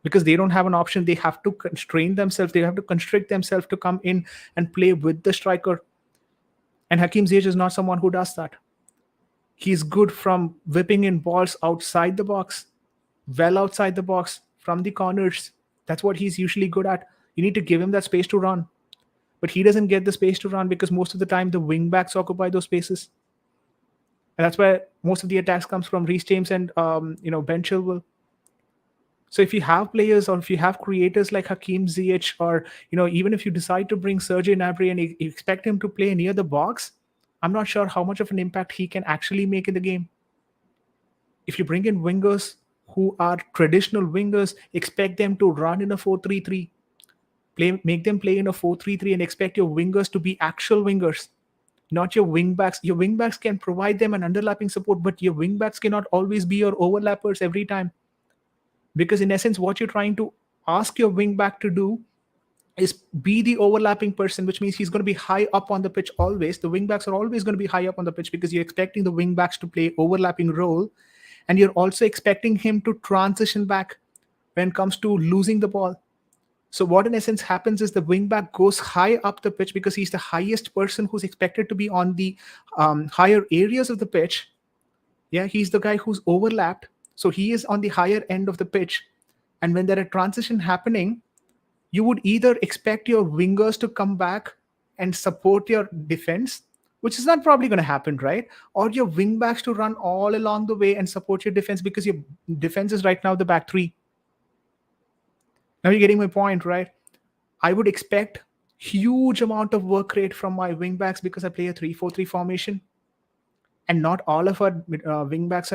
because they don't have an option. They have to constrain themselves, they have to constrict themselves to come in and play with the striker. And Hakim Ziyech is not someone who does that. He's good from whipping in balls outside the box, well outside the box, from the corners. That's what he's usually good at. You need to give him that space to run. But he doesn't get the space to run because most of the time the wing backs occupy those spaces. And that's where most of the attacks comes from Reece James and Ben Chilwell. So if you have players, or if you have creators like Hakim Ziyech, or even if you decide to bring Sergio Gnabry and you expect him to play near the box, I'm not sure how much of an impact he can actually make in the game. If you bring in wingers who are traditional wingers, expect them to run in a 4-3-3. Make them play in a 4-3-3 and expect your wingers to be actual wingers, not your wingbacks. Your wingbacks can provide them an underlapping support, but your wingbacks cannot always be your overlappers every time. Because in essence, what you're trying to ask your wingback to do is be the overlapping person, which means he's going to be high up on the pitch always. The wingbacks are always going to be high up on the pitch because you're expecting the wingbacks to play overlapping role, and you're also expecting him to transition back when it comes to losing the ball. So what in essence happens is the wingback goes high up the pitch because he's the highest person who's expected to be on the higher areas of the pitch. Yeah, he's the guy who's overlapped, so he is on the higher end of the pitch. And when there are transition happening, you would either expect your wingers to come back and support your defense, which is not probably going to happen, right? Or your wingbacks to run all along the way and support your defense because your defense is right now the back three. Now you're getting my point, right? I would expect huge amount of work rate from my wingbacks because I play a 3-4-3 formation, and not all of our wingbacks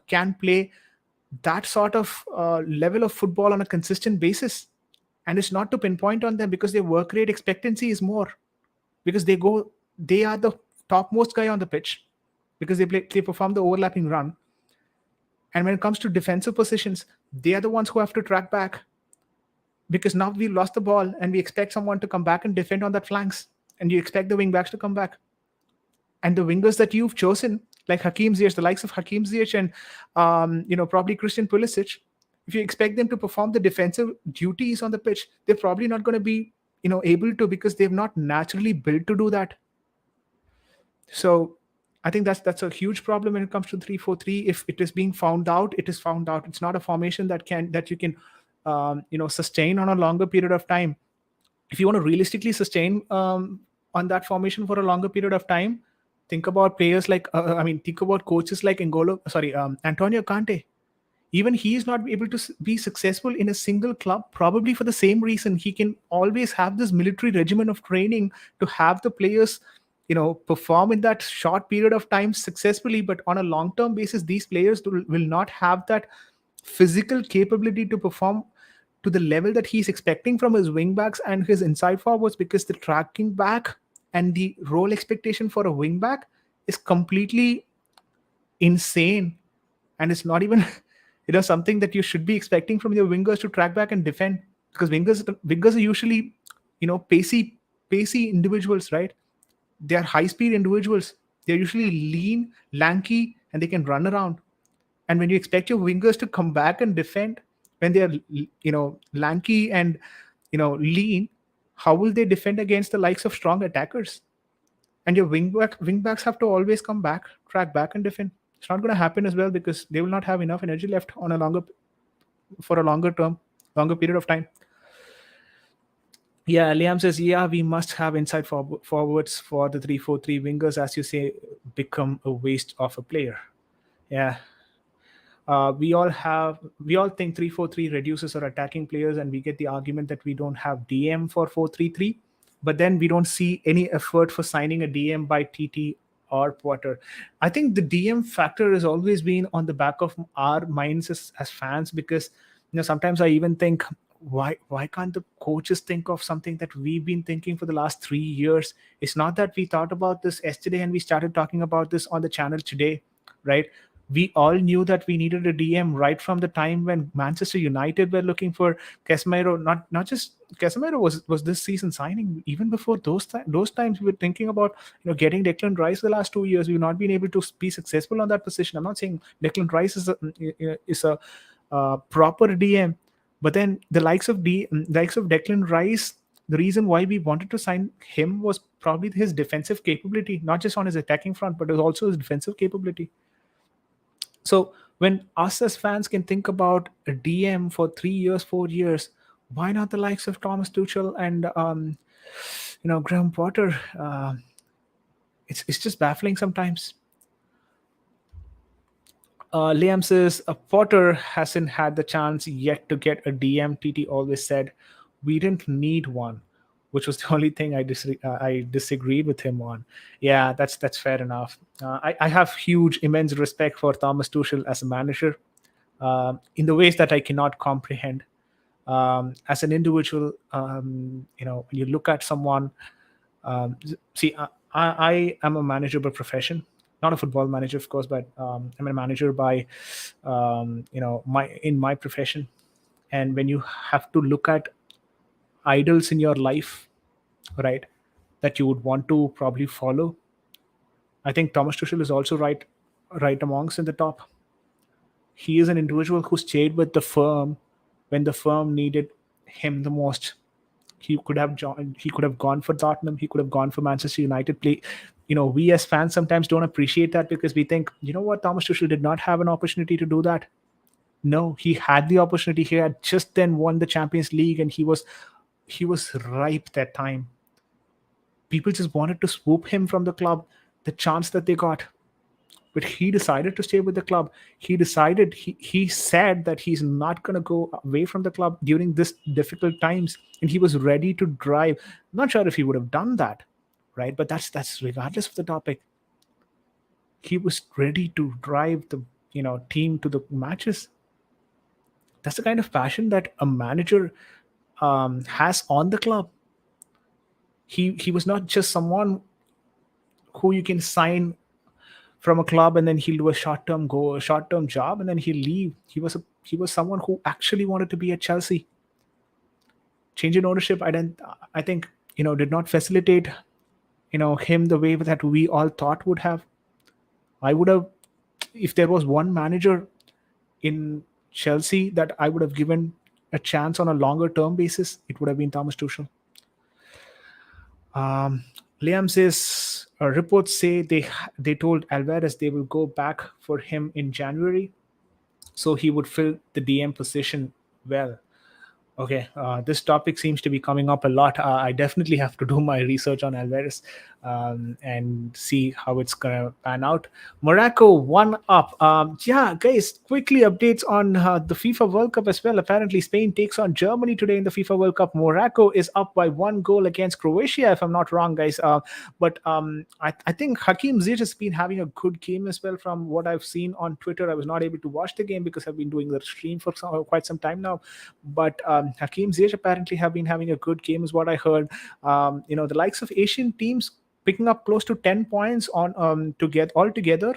can play that sort of level of football on a consistent basis. And it's not to pinpoint on them because their work rate expectancy is more, because they are the topmost guy on the pitch because they perform the overlapping run. And when it comes to defensive positions, they are the ones who have to track back because now we lost the ball and we expect someone to come back and defend on that flanks, and you expect the wing backs to come back. And the wingers that you've chosen, like Hakim Ziyech, the likes of Hakim Ziyech and probably Christian Pulisic, if you expect them to perform the defensive duties on the pitch, they're probably not going to be able to, because they've not naturally built to do that. So I think that's a huge problem when it comes to 3-4-3. If it is being found out, it is found out. It's not a formation that you can sustain on a longer period of time. If you want to realistically sustain on that formation for a longer period of time, think about players like think about coaches like Antonio Conte. Even he is not able to be successful in a single club, probably for the same reason. He can always have this military regimen of training to have the players perform in that short period of time successfully, but on a long term basis these players will not have that physical capability to perform to the level that he's expecting from his wingbacks and his inside forwards, because the tracking back and the role expectation for a wingback is completely insane. And it's not even something that you should be expecting from your wingers to track back and defend, because wingers are usually pacey individuals, right? They are high speed individuals. They're usually lean, lanky, and they can run around. And when you expect your wingers to come back and defend when they are lanky and lean, how will they defend against the likes of strong attackers? And your wingbacks have to always come back, track back, and defend. It's not going to happen as well because they will not have enough energy left on a longer period of time. Yeah, Liam says, yeah, we must have inside forwards for the 3-4-3. Wingers, as you say, become a waste of a player. Yeah. We all think 3-4-3 reduces our attacking players, and we get the argument that we don't have DM for 4-3-3, but then we don't see any effort for signing a DM by TT or Potter. I think the DM factor has always been on the back of our minds as fans, because sometimes I even think, why can't the coaches think of something that we've been thinking for the last 3 years? It's not that we thought about this yesterday and we started talking about this on the channel today, right? We all knew that we needed a DM right from the time when Manchester United were looking for Casemiro. Not just Casemiro was this season signing. Even before those times, we were thinking about getting Declan Rice. The last 2 years, we've not been able to be successful on that position. I'm not saying Declan Rice is a proper DM, but then the likes of Declan Rice. The reason why we wanted to sign him was probably his defensive capability, not just on his attacking front, but it was also his defensive capability. So when us as fans can think about a DM for 3 years, 4 years, why not the likes of Thomas Tuchel and Graham Potter? It's just baffling sometimes. Liam says, Potter hasn't had the chance yet to get a DM. TT always said we didn't need one. which was the only thing I disagreed with him on. Yeah, that's fair enough. I have huge, immense respect for Thomas Tuchel as a manager, in the ways that I cannot comprehend. As an individual, when you look at someone, see, I am a manager by profession, not a football manager, of course, but I'm a manager by, my in my profession. And when you have to look at idols in your life, right, that you would want to probably follow, I think Thomas Tuchel is also right amongst in the top. He is an individual who stayed with the firm when the firm needed him the most. He could have gone for Tottenham. He could have gone for Manchester United. We as fans sometimes don't appreciate that because we think, you know what, Thomas Tuchel did not have an opportunity to do that. No, he had the opportunity. He had just then won the Champions League, and he was ripe that time. People just wanted to swoop him from the club, the chance that they got. But he decided to stay with the club. He said that he's not going to go away from the club during this difficult times, and he was ready to drive. I'm not sure if he would have done that, right? But that's regardless of the topic. He was ready to drive the team to the matches. That's the kind of passion that a manager has on the club. He was not just someone who you can sign from a club and then he'll do a short term job and then he'll leave. He was someone who actually wanted to be at Chelsea. Change in ownership, I think did not facilitate him the way that we all thought would have. I would have, if there was one manager in Chelsea that I would have given a chance on a longer term basis, it would have been Thomas Tuchel. Liam says reports say they told Alvarez they will go back for him in January, so he would fill the DM position well. Okay, this topic seems to be coming up a lot. I definitely have to do my research on Alvarez and see how it's gonna pan out. Morocco 1-up. Yeah, guys, quickly updates on the FIFA World Cup as well. Apparently, Spain takes on Germany today in the FIFA World Cup. Morocco is up by 1 goal against Croatia, if I'm not wrong, guys. But I think Hakim Ziyech has been having a good game as well. From what I've seen on Twitter, I was not able to watch the game because I've been doing the stream for quite some time now. But Hakim Ziyech apparently have been having a good game, is what I heard. The likes of Asian teams picking up close to 10 points on to get all together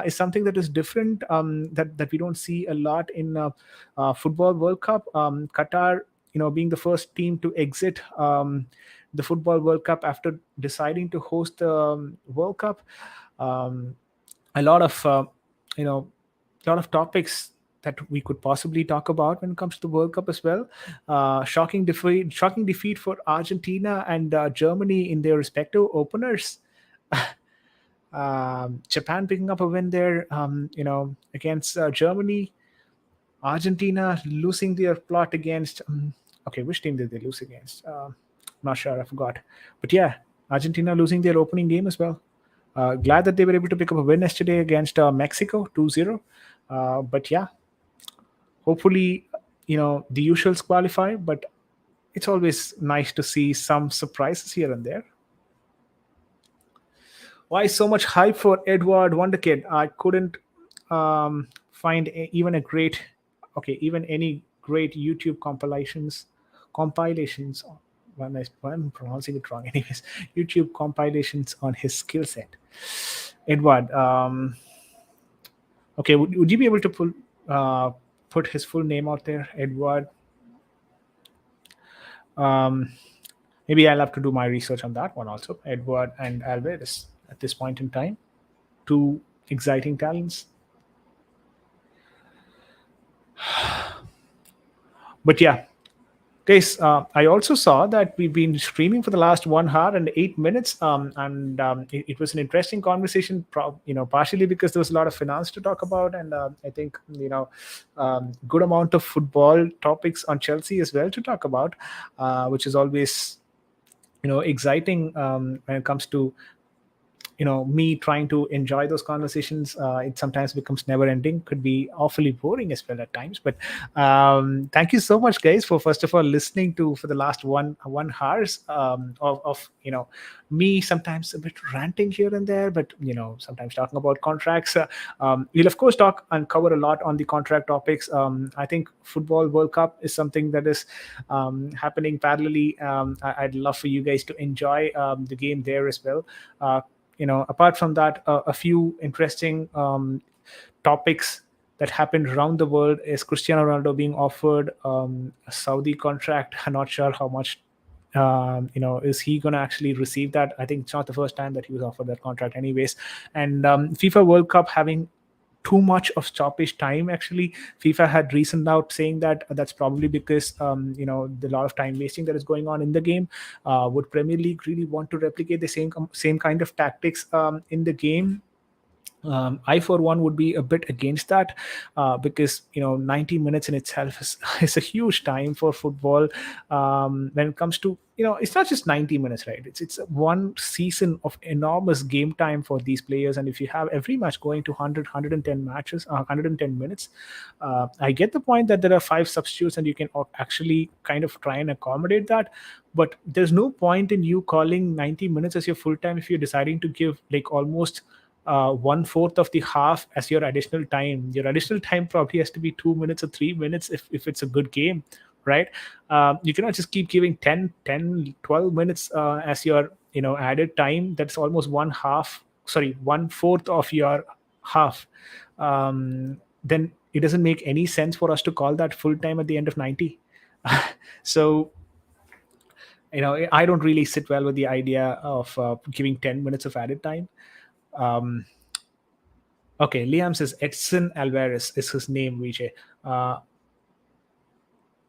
is something that is different, that we don't see a lot in Football World Cup. Qatar, being the first team to exit the Football World Cup after deciding to host the World Cup. A lot of topics that we could possibly talk about when it comes to the World Cup as well. Shocking defeat for Argentina and Germany in their respective openers. Japan picking up a win there, against Germany. Argentina losing their plot against. Okay, which team did they lose against? Not sure, I forgot. But yeah, Argentina losing their opening game as well. Glad that they were able to pick up a win yesterday against Mexico 2-0. But yeah, hopefully, the usuals qualify, but it's always nice to see some surprises here and there. Why so much hype for Edward Wonderkid? I couldn't find even any great YouTube compilations. I'm pronouncing it wrong. Anyways, YouTube compilations on his skill set. Edward, okay, would you be able to put his full name out there, Edward? Maybe I'll have to do my research on that one also. Edward and Alvarez at this point in time, two exciting talents. But yeah, guys, I also saw that we've been streaming for the last 1 hour and 8 minutes, and it was an interesting conversation. Partially because there was a lot of finance to talk about, and I think good amount of football topics on Chelsea as well to talk about, which is always exciting when it comes to me trying to enjoy those conversations, it sometimes becomes never ending, could be awfully boring as well at times. But thank you so much, guys, for first of all listening to for the last one hours of me sometimes a bit ranting here and there, but sometimes talking about contracts. We'll of course talk and cover a lot on the contract topics. I think football World Cup is something that is happening parallelly. I'd love for you guys to enjoy the game there as well. Apart from that, a few interesting topics that happened around the world is Cristiano Ronaldo being offered a Saudi contract. I'm not sure how much is he going to actually receive that. I think it's not the first time that he was offered that contract anyways. And FIFA World Cup having too much of stoppage time. Actually, FIFA had reasoned out saying that that's probably because the lot of time wasting that is going on in the game. Would Premier League really want to replicate the same kind of tactics in the game? I, for one, would be a bit against that because 90 minutes in itself is a huge time for football. When it comes to it's not just 90 minutes, right? It's one season of enormous game time for these players, and if you have every match going to 110 matches, 110 minutes, I get the point that there are 5 substitutes, and you can actually kind of try and accommodate that. But there's no point in you calling 90 minutes as your full time if you're deciding to give like almost 1/4 of the half as your additional time. Your additional time probably has to be 2 minutes or 3 minutes if it's a good game, right? You cannot just keep giving 12 minutes as your added time. That's almost 1/4 of your half. Then it doesn't make any sense for us to call that full time at the end of 90. So I don't really sit well with the idea of giving 10 minutes of added time. um, okay, Liam says Edson Alvarez is his name, Vijay.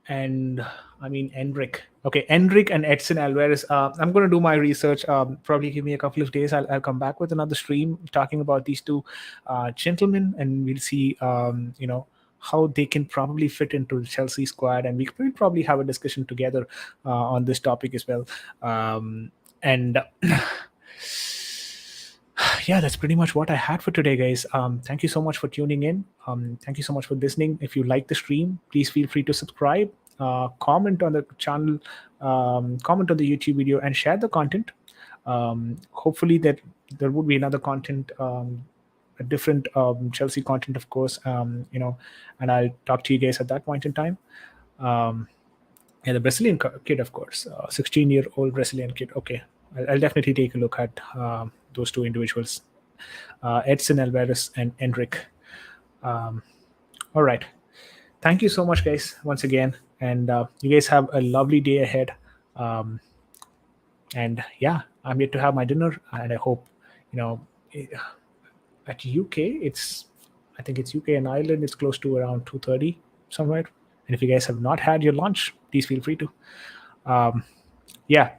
And I mean Enric. Okay, Enric and Edson Alvarez. I'm going to do my research. Probably give me a couple of days. I'll come back with another stream talking about these two gentlemen, and we'll see how they can probably fit into the Chelsea squad, and we will probably have a discussion together on this topic as well. And yeah, that's pretty much what I had for today, guys. Thank you so much for tuning in. Thank you so much for listening. If you like the stream, please feel free to subscribe, comment on the channel, comment on the YouTube video, and share the content. Hopefully that there would be another content, a different Chelsea content, of course, and I'll talk to you guys at that point in time. And the Brazilian kid, of course, 16-year-old Brazilian kid. Okay, I'll definitely take a look at those two individuals, Edson Alvarez and Enric. All right. Thank you so much, guys, once again. And you guys have a lovely day ahead. And yeah, I'm yet to have my dinner. And I hope, at UK, I think it's UK and Ireland, it's close to around 2:30 somewhere. And if you guys have not had your lunch, please feel free to. Yeah,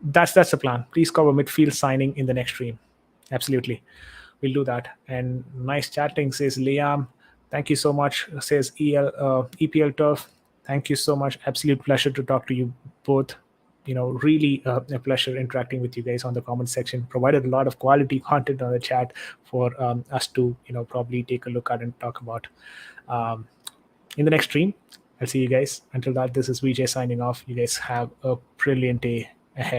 that's the plan. Please cover midfield signing in the next stream. Absolutely, we'll do that. And nice chatting, says Liam. Thank you so much, says EPL Turf. Thank you so much. Absolute pleasure to talk to you both. Really a pleasure interacting with you guys on the comment section. Provided a lot of quality content on the chat for us to probably take a look at and talk about in the next stream. I'll see you guys. Until that, this is Vijay signing off. You guys have a brilliant day ahead.